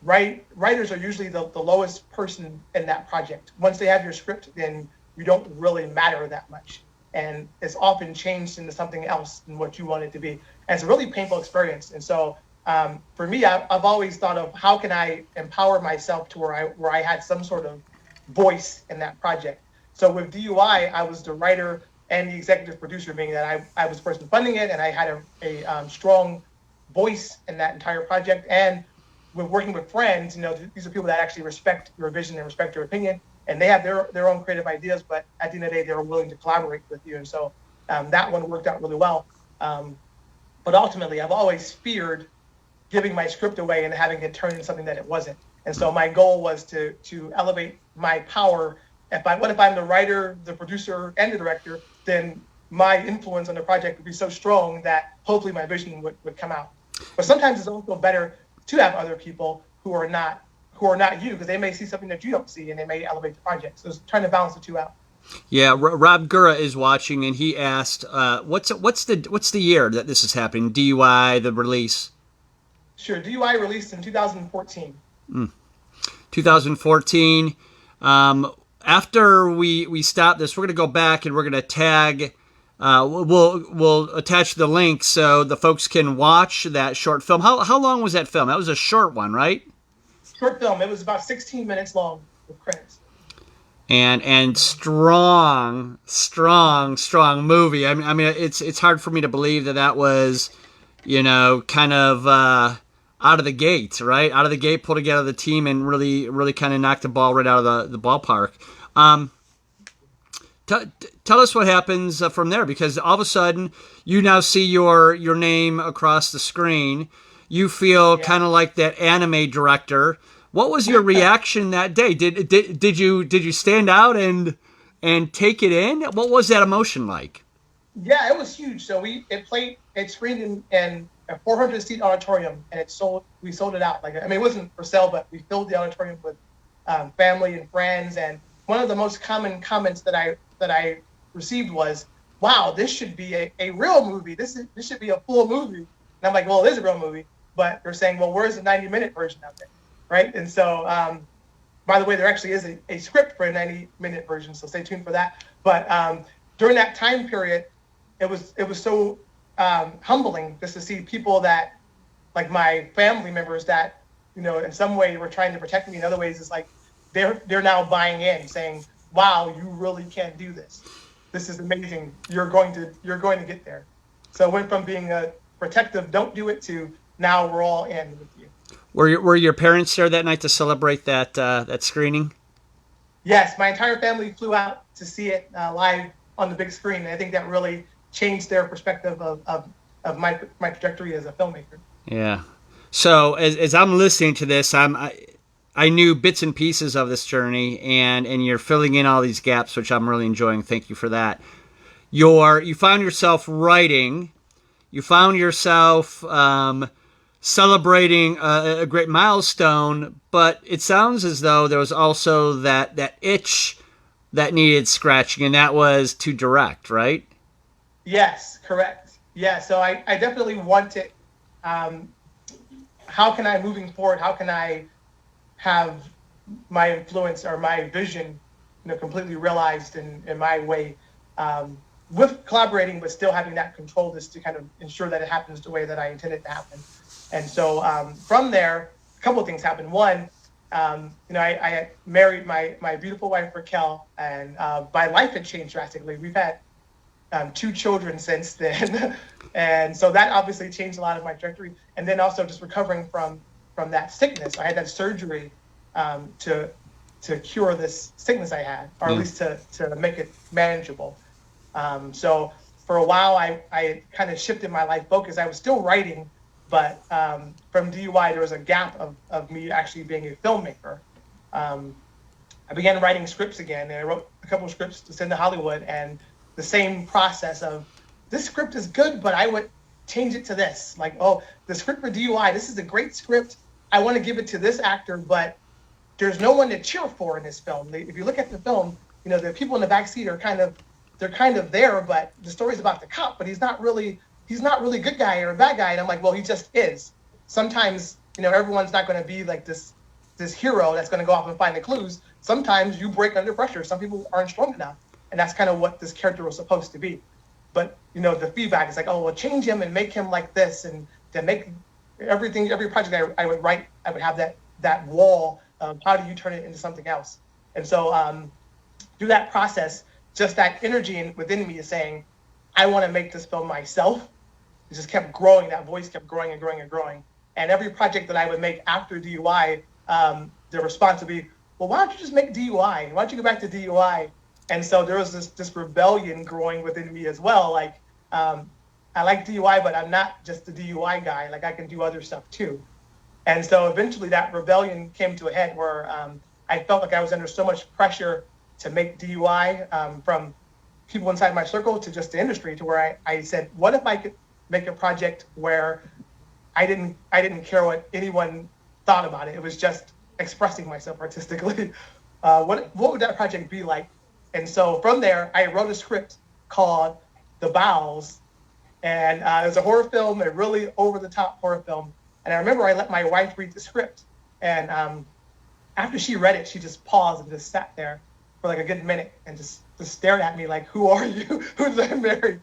Writers are usually the lowest person in that project. Once they have your script, then you don't really matter that much. And it's often changed into something else than what you want it to be. And it's a really painful experience. And so for me, I've always thought of how can I empower myself to where I had some sort of voice in that project. So with DUI, I was the writer and the executive producer, meaning that I was the person funding it, and I had a strong voice in that entire project. And with working with friends, these are people that actually respect your vision and respect your opinion, and they have their own creative ideas, but at the end of the day, they're willing to collaborate with you. And so that one worked out really well. But ultimately, I've always feared giving my script away and having it turn into something that it wasn't. And so my goal was to elevate my power. What if I'm the writer, the producer, and the director? Then my influence on the project would be so strong that hopefully my vision would come out. But sometimes it's also better to have other people who are not you, because they may see something that you don't see and they may elevate the project. So it's trying to balance the two out. Yeah, Rob Gura is watching, and he asked, "What's the year that this is happening? DUI, the release." Sure, DUI released in 2014. 2014. After we stop this, we're going to go back and we're going to tag. We'll attach the link so the folks can watch that short film. How long was that film? That was a short one, right? Short film. It was about 16 minutes long with credits. And strong movie. I mean, it's hard for me to believe that was, kind of out of the gate, right? Out of the gate, pull together the team and really kind of knock the ball right out of the ballpark. Tell us what happens from there, because all of a sudden you now see your name across the screen. You feel kind of like that anime director. What was your reaction that day? Did you stand out and take it in? What was that emotion like? Yeah, it was huge. So it screened in a 400-seat auditorium, and we sold it out. It wasn't for sale, but we filled the auditorium with family and friends. And one of the most common comments that I received was, "Wow, this should be a real movie. This should be a full movie." And I'm like, "Well, it is a real movie," but they're saying, "Well, where's the 90-minute version of it?" Right? And so, by the way, there actually is a script for a 90-minute version, so stay tuned for that. But during that time period, it was so humbling just to see people that, like my family members, that in some way were trying to protect me. In other ways, it's like they're now buying in, saying, "Wow, you really can do this. This is amazing. You're going to get there." So it went from being a protective, "Don't do it," to now we're all in with you. Were your parents there that night to celebrate that screening? Yes, my entire family flew out to see it live on the big screen, and I think that really changed their perspective of my trajectory as a filmmaker. Yeah. So as I'm listening to this, I knew bits and pieces of this journey, and you're filling in all these gaps, which I'm really enjoying. Thank you for that. You found yourself writing. You found yourself celebrating a great milestone, but it sounds as though there was also that itch that needed scratching, and that was to direct, right? Yes, correct. Yeah, so I definitely wanted, how can I, moving forward, how can I have my influence or my vision, completely realized in my way, with collaborating, but still having that control just to kind of ensure that it happens the way that I intended to happen. And so from there, a couple of things happened. One, I married my beautiful wife, Raquel, and my life had changed drastically. We've had 2 children since then. And so that obviously changed a lot of my trajectory. And then also just recovering from that sickness. I had that surgery to cure this sickness I had, or at least to make it manageable. So for a while, I kind of shifted my life focus. I was still writing, but from DUI, there was a gap of me actually being a filmmaker. I began writing scripts again, and I wrote a couple of scripts to send to Hollywood, and the same process of, this script is good, but I would change it to this. Like, oh, the script for DUI, this is a great script. I want to give it to this actor, but there's no one to cheer for in this film. If you look at the film, the people in the backseat are kind of there, but the story's about the cop, but he's not really a good guy or a bad guy. And I'm like, well, he just is. Sometimes, everyone's not going to be like this hero that's going to go off and find the clues. Sometimes you break under pressure. Some people aren't strong enough. And that's kind of what this character was supposed to be. But, the feedback is like, oh, well, change him and make him like this. And then make every project I would write, I would have that wall of how do you turn it into something else. And so through that process, just that energy within me is saying, I want to make this film myself. It just kept growing. That voice kept growing and growing and growing. And every project that I would make after DUI, the response would be, well, why don't you just make DUI? Why don't you go back to DUI? And so there was this rebellion growing within me as well. Like, I like DUI, but I'm not just the DUI guy. Like, I can do other stuff too. And so eventually that rebellion came to a head where I felt like I was under so much pressure to make DUI from people inside my circle to just the industry, to where I said, what if I could make a project where I didn't care what anyone thought about it. It was just expressing myself artistically. What would that project be like? And so from there, I wrote a script called The Bowels. And it was a horror film, a really over-the-top horror film. And I remember I let my wife read the script. And after she read it, she just paused and just sat there for like a good minute and just stared at me like, who are you? Who's I married?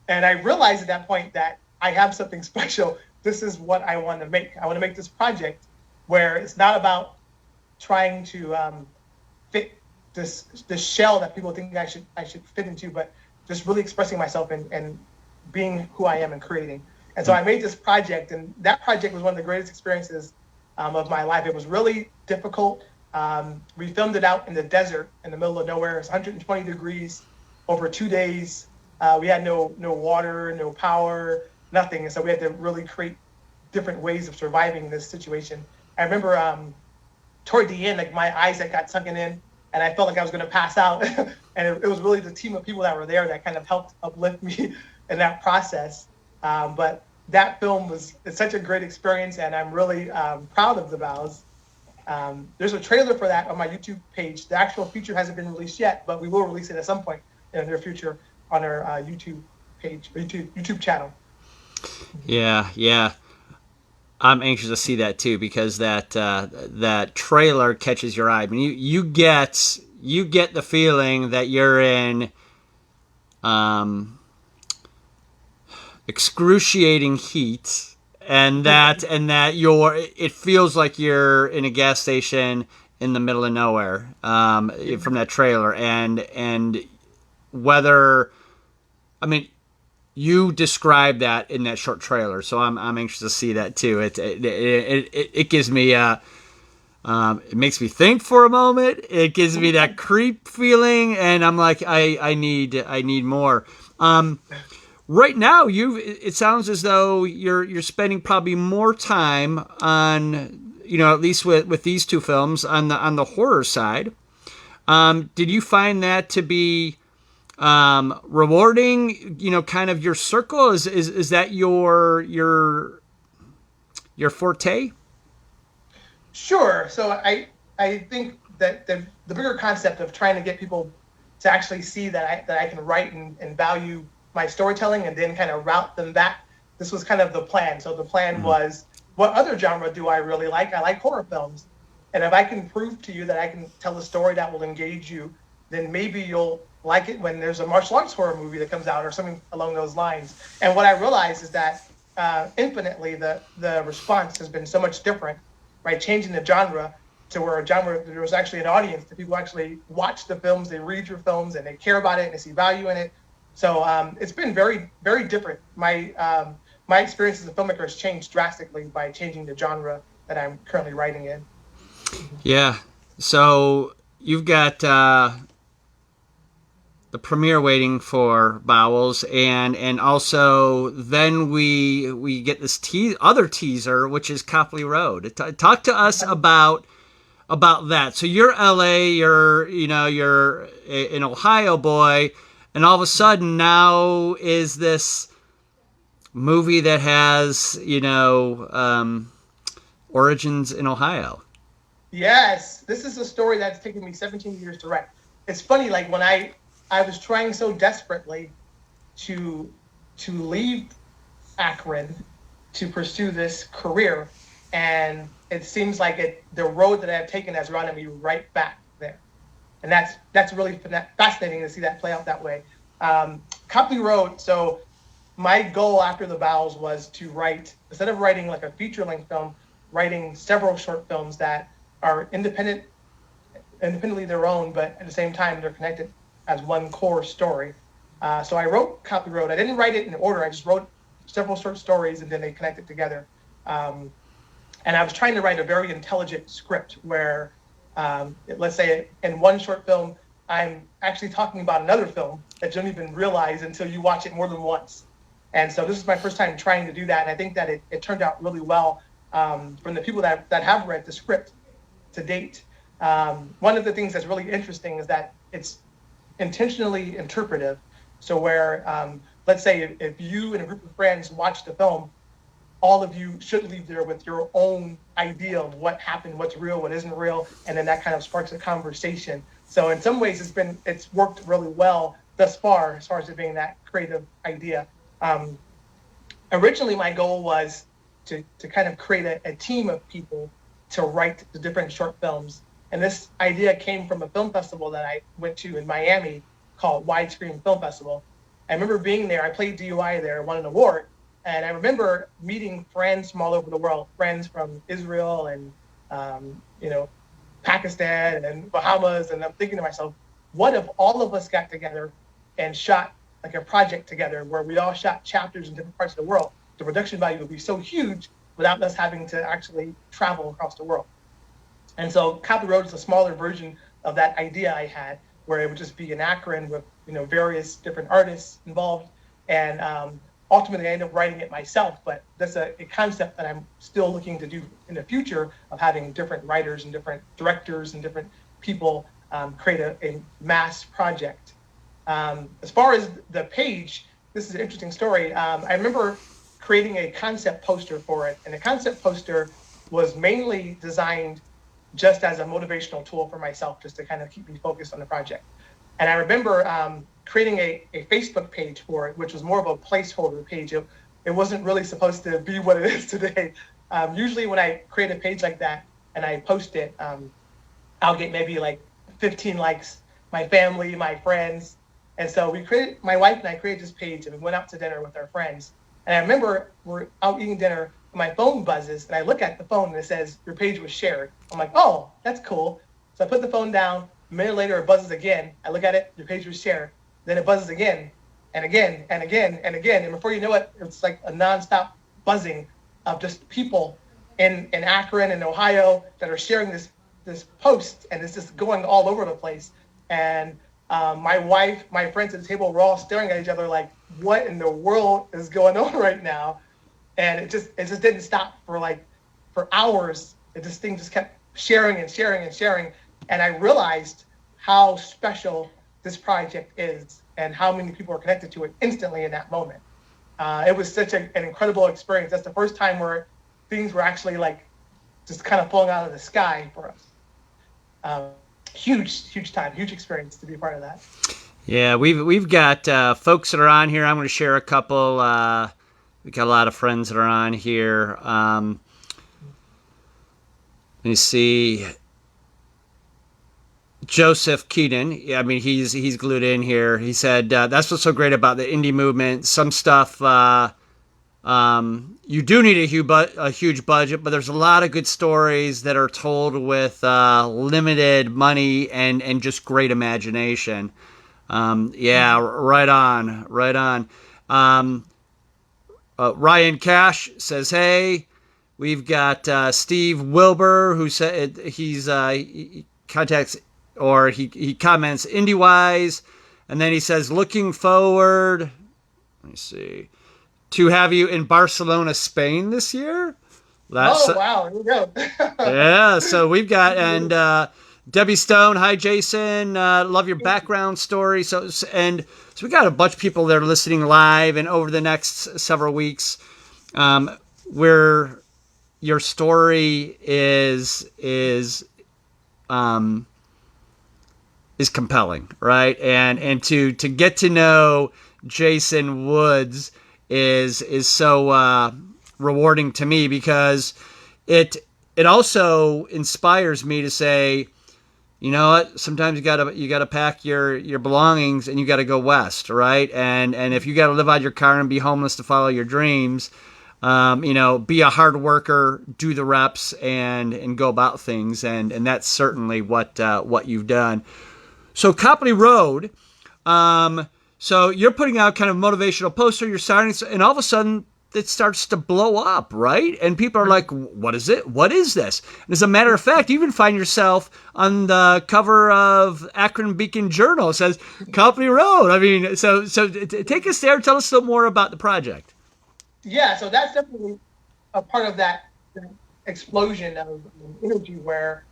And I realized at that point that I have something special. This is what I want to make. I want to make this project where it's not about trying to fit this shell that people think I should fit into, but just really expressing myself and being who I am and creating. And so I made this project, and that project was one of the greatest experiences of my life. It was really difficult. We filmed it out in the desert in the middle of nowhere. It's 120 degrees over 2 days. We had no water, no power, nothing. And so we had to really create different ways of surviving this situation. I remember toward the end, like my eyes that got sunken in, and I felt like I was going to pass out. And it was really the team of people that were there that kind of helped uplift me in that process. But that film it's such a great experience, and I'm really proud of The Vows. There's a trailer for that on my YouTube page. The actual feature hasn't been released yet, but we will release it at some point in the near future on our YouTube page, YouTube channel. Yeah. I'm anxious to see that too, because that trailer catches your eye. I mean, you get the feeling that you're in excruciating heat, and that it feels like you're in a gas station in the middle of nowhere from that trailer, and whether, I mean, you described that in that short trailer, so I'm anxious to see that too. It gives me it makes me think for a moment. It gives me that creep feeling, and I'm like, I need more. Right now, it sounds as though you're spending probably more time on, at least with these two films, on the horror side. Did you find that to be rewarding? Kind of your circle, is that your forte? Sure. So I think that the bigger concept of trying to get people to actually see that I can write and value my storytelling and then kind of route them back. This was kind of the plan. So the plan was, what other genre do I really like? I like horror films. And if I can prove to you that I can tell a story that will engage you, then maybe you'll like it when there's a martial arts horror movie that comes out or something along those lines. And what I realized is that infinitely the response has been so much different, right? Changing the genre to where there was actually an audience, that people actually watch the films, they read your films, and they care about it and they see value in it. So it's been very, very different. My experience as a filmmaker has changed drastically by changing the genre that I'm currently writing in. Yeah. So you've got the premiere waiting for Bowels, and also then we get this other teaser, which is Copley Road. Talk to us about that. So you're LA, you're an Ohio boy, and all of a sudden now is this movie that has origins in Ohio. Yes, this is a story that's taken me 17 years to write. It's funny, like when I was trying so desperately to leave Akron to pursue this career, and it seems like the road that I've taken has run me right back there, and that's really fascinating to see that play out that way. Copley Road. So my goal after the Bowels was to write, instead of writing like a feature-length film, writing several short films that are independently their own, but at the same time they're connected as one core story. So I wrote Copley Road. I didn't write it in order. I just wrote several short stories and then they connected together. And I was trying to write a very intelligent script where, let's say in one short film, I'm actually talking about another film that you don't even realize until you watch it more than once. And so this is my first time trying to do that. And I think that it turned out really well from the people that have read the script to date. One of the things that's really interesting is that it's intentionally interpretive. So where, let's say if you and a group of friends watch the film, all of you should leave there with your own idea of what happened, what's real, what isn't real, and then that kind of sparks a conversation. So in some ways, it's worked really well thus far as it being that creative idea. Originally, my goal was to kind of create a team of people to write the different short films. And this idea came from a film festival that I went to in Miami called Widescreen Film Festival. I remember being there. I played DUI there, won an award. And I remember meeting friends from all over the world, friends from Israel and, Pakistan and Bahamas. And I'm thinking to myself, what if all of us got together and shot like a project together where we all shot chapters in different parts of the world? The production value would be so huge without us having to actually travel across the world. And so Copley Road is a smaller version of that idea I had, where it would just be an Akron with various different artists involved. And ultimately, I ended up writing it myself. But that's a concept that I'm still looking to do in the future, of having different writers and different directors and different people create a mass project. As far as the page, this is an interesting story. I remember creating a concept poster for it. And the concept poster was mainly designed just as a motivational tool for myself, just to kind of keep me focused on the project. And I remember creating a Facebook page for it, which was more of a placeholder page. It wasn't really supposed to be what it is today. Usually when I create a page like that and I post it, I'll get maybe like 15 likes, my family, my friends. And so my wife and I created this page, and we went out to dinner with our friends. And I remember we're out eating dinner, my phone buzzes, and I look at the phone and it says, your page was shared. I'm like, oh, that's cool. So I put the phone down. A minute later, it buzzes again. I look at it, your page was shared. Then it buzzes again, and again, and again, and again. And before you know it, it's like a nonstop buzzing of just people in Akron and Ohio that are sharing this post, and it's just going all over the place. And my wife, my friends at the table were all staring at each other like, what in the world is going on right now? And it just didn't stop for hours. This thing just kept sharing and sharing and sharing. And I realized how special this project is and how many people are connected to it instantly in that moment. It was such an incredible experience. That's the first time where things were actually like just kind of falling out of the sky for us. Huge time, huge experience to be a part of that. Yeah, we've got folks that are on here. I'm going to share a couple. We got a lot of friends that are on here. Let me see. Joseph Keaton. I mean, he's glued in here. He said that's what's so great about the indie movement. Some stuff you do need a huge budget, but there's a lot of good stories that are told with limited money and just great imagination. Yeah, right on, right on. Um, Ryan Cash says, "Hey, we've got Steve Wilbur who said he contacts or he comments indie wise, and then he says looking forward. Let me see to have you in Barcelona, Spain this year. That's Oh wow, here we go. yeah. So we've got and Debbie Stone. Hi, Jason. Love your background story. So we got a bunch of people that are listening live, and over the next several weeks, um, where your story um, is compelling, right? And to get to know Jason Woods is so rewarding to me because it it also inspires me to say, you know what? Sometimes you gotta pack your belongings and you gotta go west, right? And if you gotta live out your car and be homeless to follow your dreams, be a hard worker, do the reps, and go about things, and that's certainly what you've done. So Copley Road. So you're putting out kind of motivational poster. You're starting, and all of a sudden it starts to blow up, right? And people are like, "What is it? What is this?" And as a matter of fact, you even find yourself on the cover of Akron Beacon Journal. It says Copley Road. I mean, take us there. Tell us a little more about the project. Yeah, so that's definitely a part of that explosion of energy where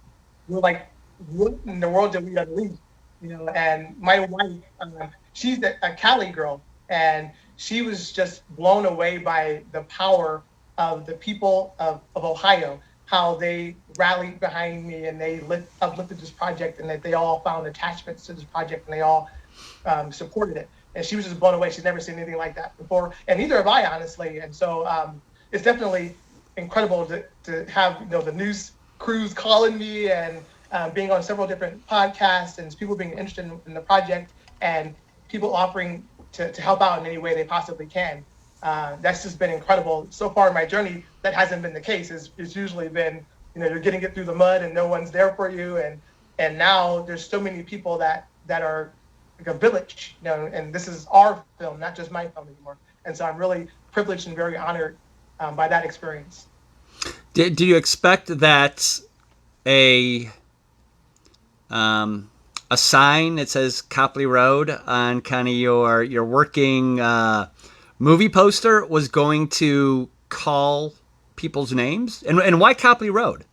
we're like, what in the world did we unleash? And my wife, she's a Cali girl, and she was just blown away by the power of the people of Ohio, how they rallied behind me and they uplifted this project, and that they all found attachments to this project and they all supported it. And she was just blown away. She's never seen anything like that before, and neither have I, honestly. And so it's definitely incredible to have the news crews calling me and being on several different podcasts and people being interested in the project and people offering to help out in any way they possibly can. That's just been incredible. So far in my journey, that hasn't been the case. It's usually been, you're getting it through the mud and no one's there for you. And now there's so many people that are like a village, and this is our film, not just my film anymore. And so I'm really privileged and very honored by that experience. Do you expect that a a sign that says Copley Road on kind of your working movie poster was going to call people's names? And why Copley Road?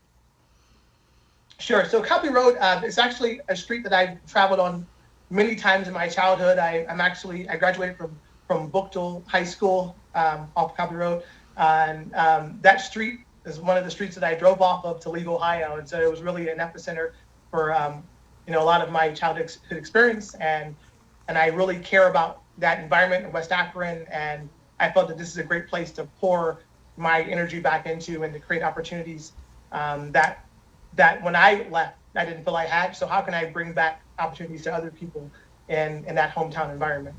Sure. So Copley Road is actually a street that I've traveled on many times in my childhood. I graduated from Bookdale High School off Copley Road, and that street is one of the streets that I drove off of to leave Ohio, and so it was really an epicenter for a lot of my childhood experience, and I really care about that environment in West Akron, and I felt that this is a great place to pour my energy back into and to create opportunities that when I left, I didn't feel I had. So how can I bring back opportunities to other people in that hometown environment?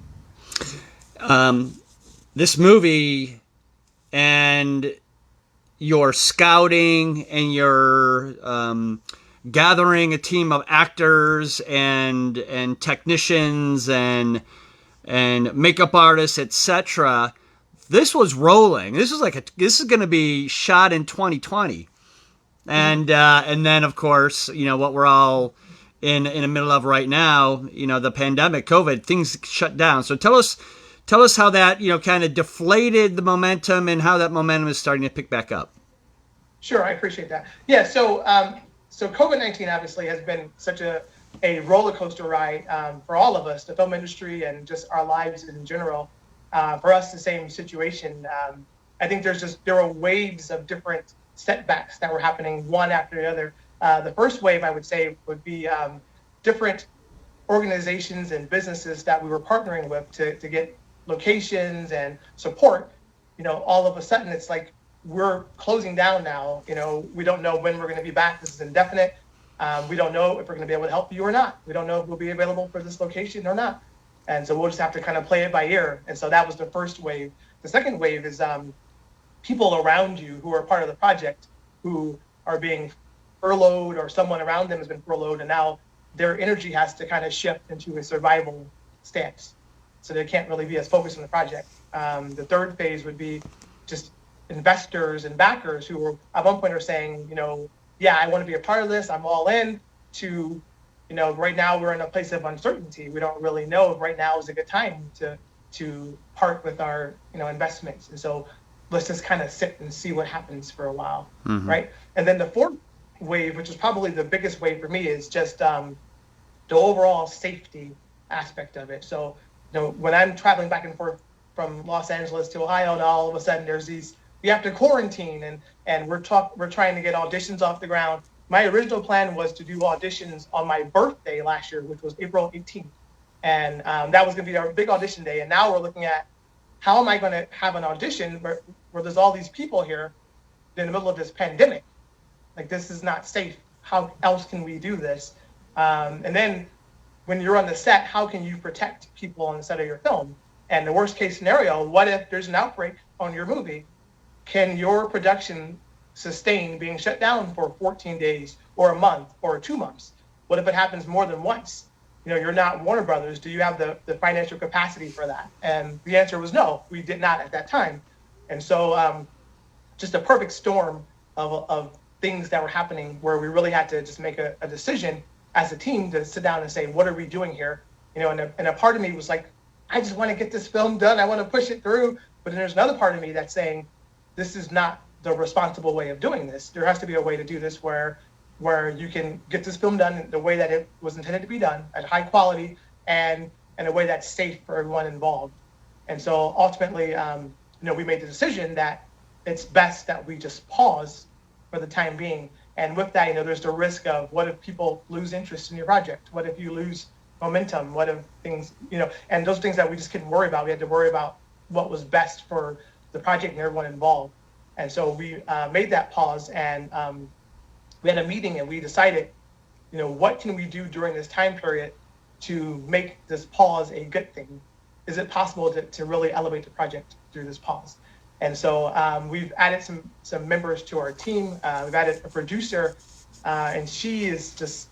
This movie and your scouting and your gathering a team of actors and technicians and makeup artists, etc. This was rolling. This is going to be shot in 2020. And then of course, what we're all in the middle of right now, the pandemic, COVID, things shut down. So tell us how that, kind of deflated the momentum and how that momentum is starting to pick back up. Sure, I appreciate that. Yeah, so COVID-19 obviously has been such a roller coaster ride for all of us, the film industry and just our lives in general. For us, the same situation. I think there were waves of different setbacks that were happening one after the other. The first wave, I would say, would be different organizations and businesses that we were partnering with to get locations and support. All of a sudden, it's like we're closing down now. We don't know when we're going to be back. This is indefinite. We don't know if we're going to be able to help you or not. We don't know if we'll be available for this location or not. And so we'll just have to kind of play it by ear. And so that was the first wave. The second wave is people around you who are part of the project who are being furloughed or someone around them has been furloughed, and now their energy has to kind of shift into a survival stamps. So they can't really be as focused on the project. The third phase would be just investors and backers who were at one point are saying, yeah, I want to be a part of this. I'm all in to, right now we're in a place of uncertainty. We don't really know if right now is a good time to part with our, investments. And so let's just kind of sit and see what happens for a while, right? And then the fourth wave, which is probably the biggest wave for me, is just the overall safety aspect of it. So, when I'm traveling back and forth from Los Angeles to Ohio, and all of a sudden there's we have to quarantine, and we're trying to get auditions off the ground. My original plan was to do auditions on my birthday last year, which was April 18th. And that was going to be our big audition day. And now we're looking at how am I going to have an audition where there's all these people here in the middle of this pandemic? Like, this is not safe. How else can we do this? And then when you're on the set, how can you protect people on the set of your film? And the worst case scenario, what if there's an outbreak on your movie? Can your production sustain being shut down for 14 days or a month or 2 months? What if it happens more than once? You're not Warner Brothers. Do you have the financial capacity for that? And the answer was no, we did not at that time. And so just a perfect storm of things that were happening where we really had to just make a decision as a team to sit down and say, what are we doing here? And a part of me was like, I just want to get this film done. I want to push it through. But then there's another part of me that's saying, this is not the responsible way of doing this. There has to be a way to do this where you can get this film done the way that it was intended to be done, at high quality, and in a way that's safe for everyone involved. And so ultimately, we made the decision that it's best that we just pause for the time being. And with that, there's the risk of, what if people lose interest in your project? What if you lose momentum? What if things, and those things that we just couldn't worry about. We had to worry about what was best for the project and everyone involved. And so we made that pause, and we had a meeting, and we decided, what can we do during this time period to make this pause a good thing? Is it possible to really elevate the project through this pause? And so we've added some members to our team. We've added a producer, and she is just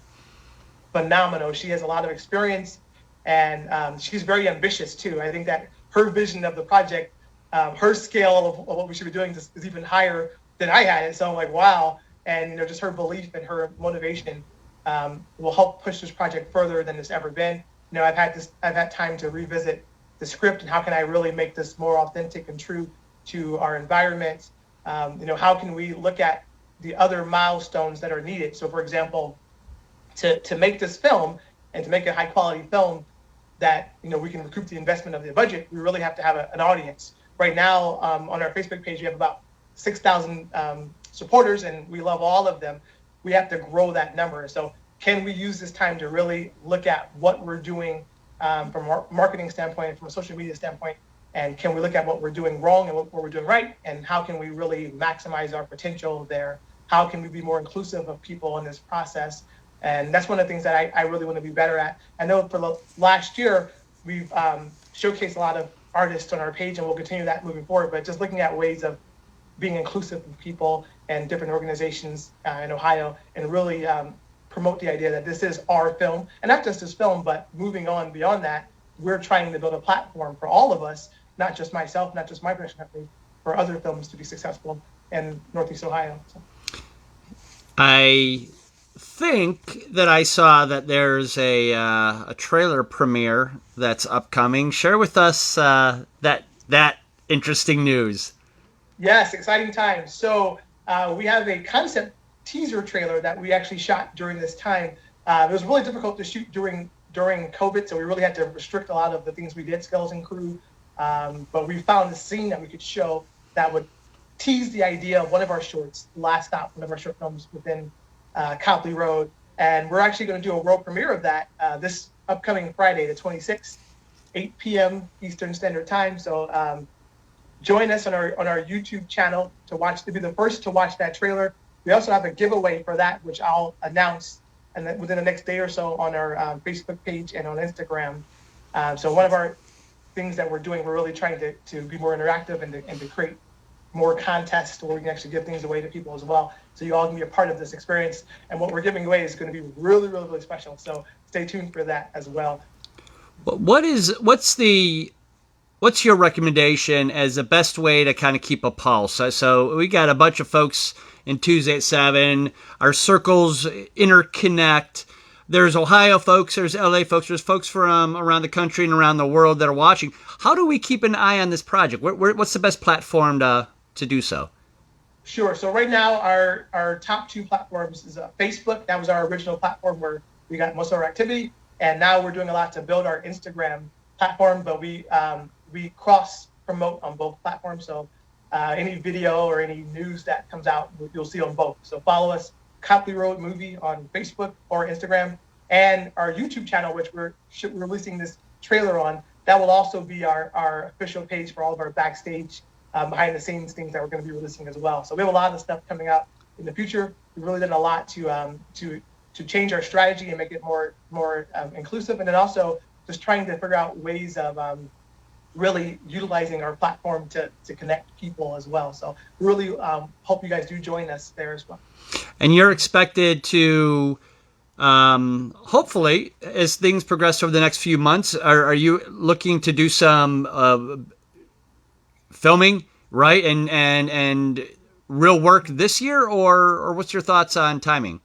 phenomenal. She has a lot of experience, and she's very ambitious too. I think that her vision of the project, her scale of what we should be doing is even higher than I had it. So I'm like, wow. And just her belief and her motivation will help push this project further than it's ever been. I've had time to revisit the script and how can I really make this more authentic and true to our environment. How can we look at the other milestones that are needed? So, for example, to make this film and to make a high quality film that we can recoup the investment of the budget, we really have to have an audience. Right now, on our Facebook page, we have about 6,000 supporters, and we love all of them. We have to grow that number. So can we use this time to really look at what we're doing from a marketing standpoint, from a social media standpoint, and can we look at what we're doing wrong and what we're doing right, and how can we really maximize our potential there? How can we be more inclusive of people in this process? And that's one of the things that I really want to be better at. I know for the last year, we've showcased a lot of artists on our page, and we'll continue that moving forward, but just looking at ways of being inclusive of people and different organizations in Ohio, and really promote the idea that this is our film, and not just this film, but moving on beyond that, we're trying to build a platform for all of us, not just myself, not just my production company, for other films to be successful in Northeast Ohio. So. I think that I saw that there's a trailer premiere that's upcoming. Share with us that interesting news. Yes, exciting times. So we have a concept teaser trailer that we actually shot during this time. It was really difficult to shoot during COVID, so we really had to restrict a lot of the things we did, skeleton crew. But we found a scene that we could show that would tease the idea of one of our shorts, Last Stop, one of our short films within Copley Road. And we're actually going to do a world premiere of that this upcoming Friday, the 26th, 8 p.m. Eastern Standard Time. So join us on our YouTube channel to be the first to watch that trailer. We also have a giveaway for that, which I'll announce within the next day or so on our Facebook page and on Instagram. So one of our things that we're doing, we're really trying to be more interactive and to create more contests where we can actually give things away to people as well. So you all can be a part of this experience. And what we're giving away is going to be really, really, really special. So stay tuned for that as well. What's your recommendation as the best way to kind of keep a pulse? So we got a bunch of folks in Tuesday at 7. Our circles interconnect. There's Ohio folks, there's LA folks, there's folks from around the country and around the world that are watching. How do we keep an eye on this project? What's the best platform to do so? Sure. So right now, our top two platforms is Facebook. That was our original platform where we got most of our activity, and now we're doing a lot to build our Instagram platform. But we cross promote on both platforms. So any video or any news that comes out, you'll see on both. So follow us, Copley Road Movie on Facebook or Instagram, and our YouTube channel, which we're releasing this trailer on. That will also be our official page for all of our backstage behind the scenes things that we're going to be releasing as well. So we have a lot of stuff coming out in the future. We really did a lot to change our strategy and make it more inclusive, and then also just trying to figure out ways of really utilizing our platform to connect people as well. So really hope you guys do join us there as well. And you're expected to, hopefully, as things progress over the next few months, are you looking to do some filming, right, and real work this year, or what's your thoughts on timing?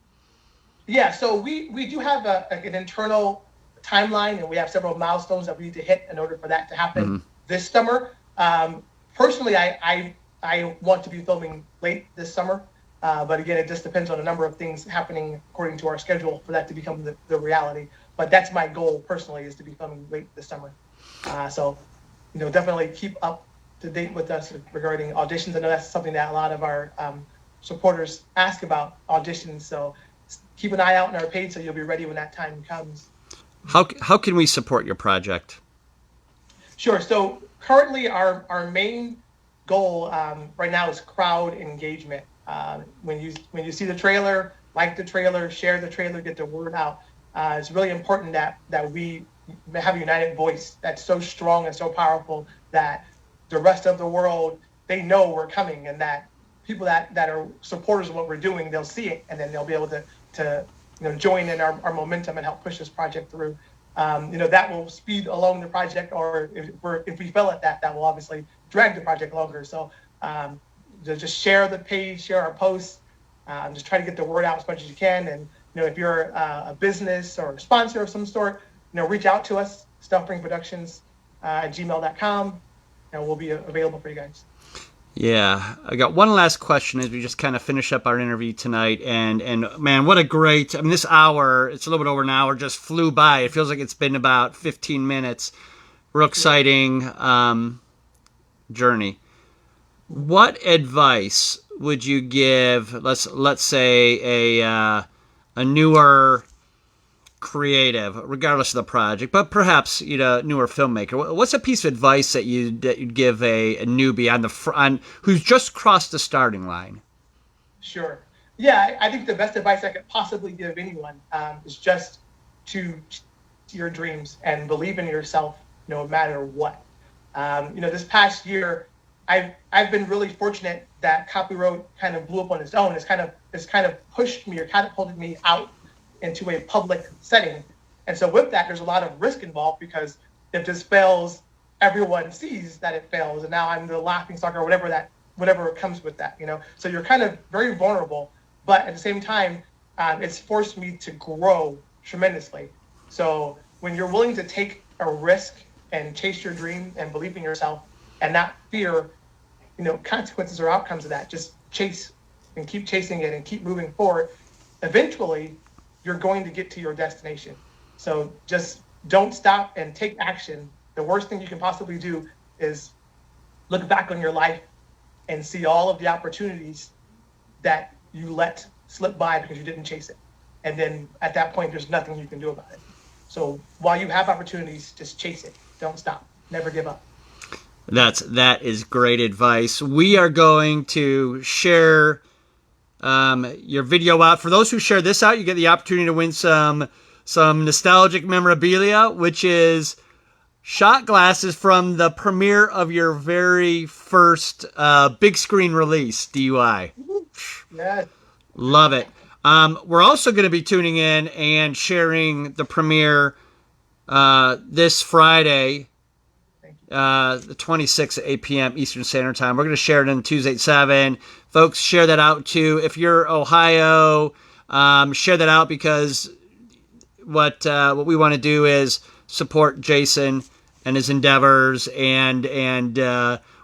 Yeah, so we do have an internal timeline, and we have several milestones that we need to hit in order for that to happen this summer. Personally, I want to be filming late this summer, but again, it just depends on a number of things happening according to our schedule for that to become the reality. But that's my goal personally, is to be filming late this summer. So definitely keep up to date with us regarding auditions. I know that's something that a lot of our supporters ask about, auditions. So keep an eye out on our page so you'll be ready when that time comes. How can we support your project? Sure. So currently our main goal right now is crowd engagement. When you see the trailer, like the trailer, share the trailer, get the word out. It's really important that we have a united voice that's so strong and so powerful that the rest of the world, they know we're coming, and that people that are supporters of what we're doing, they'll see it, and then they'll be able to join in our momentum and help push this project through. That will speed along the project, or if we fail at that will obviously drag the project longer. So just share the page, share our posts, just try to get the word out as much as you can. And if you're a business or a sponsor of some sort, reach out to us, stuffbringproductions at gmail.com. And we'll be available for you guys. Yeah, I got one last question as we just kind of finish up our interview tonight. And man, what a great, this hour, it's a little bit over an hour, just flew by. It feels like it's been about 15 minutes. Real exciting journey. What advice would you give, let's say a newer creative, regardless of the project, but perhaps newer filmmaker? What's a piece of advice that you'd give a newbie on who's just crossed the starting line? Sure. Yeah, I think the best advice I could possibly give anyone is just to your dreams and believe in yourself no matter what. This past year, I've been really fortunate that Copley Road kind of blew up on its own. It's kind of pushed me or catapulted me out into a public setting. And so with that, there's a lot of risk involved, because if this fails, everyone sees that it fails, and now I'm the laughing stock or whatever comes with that. So you're kind of very vulnerable, but at the same time, it's forced me to grow tremendously. So when you're willing to take a risk and chase your dream and believe in yourself and not fear consequences or outcomes of that, just chase and keep chasing it and keep moving forward, eventually you're going to get to your destination. So just don't stop and take action. The worst thing you can possibly do is look back on your life and see all of the opportunities that you let slip by because you didn't chase it. And then at that point, there's nothing you can do about it. So while you have opportunities, just chase it. Don't stop. Never give up. That is great advice. We are going to share your video out. For those who share this out, you get the opportunity to win some nostalgic memorabilia, which is shot glasses from the premiere of your very first big screen release, DUI. Yeah. Love it. We're also going to be tuning in and sharing the premiere this Friday, Thank you. the 26th at 8 p.m. Eastern Standard Time. We're going to share it on Tuesday at 7. Folks, share that out too. If you're Ohio, share that out, because what we want to do is support Jason and his endeavors, and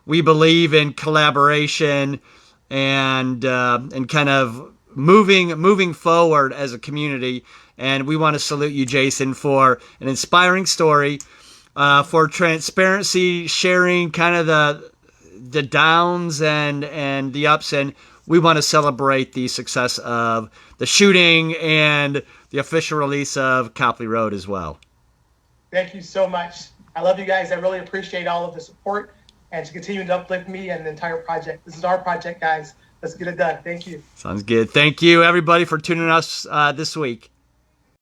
we believe in collaboration and kind of moving forward as a community. And we want to salute you, Jason, for an inspiring story, for transparency, sharing kind of the downs and the ups, and we want to celebrate the success of the shooting and the official release of Copley Road as well. Thank you so much. I love you guys. I really appreciate all of the support and to continue to uplift me and the entire project. This is our project, guys. Let's get it done. Thank you. Sounds good. Thank you, everybody, for tuning us this week.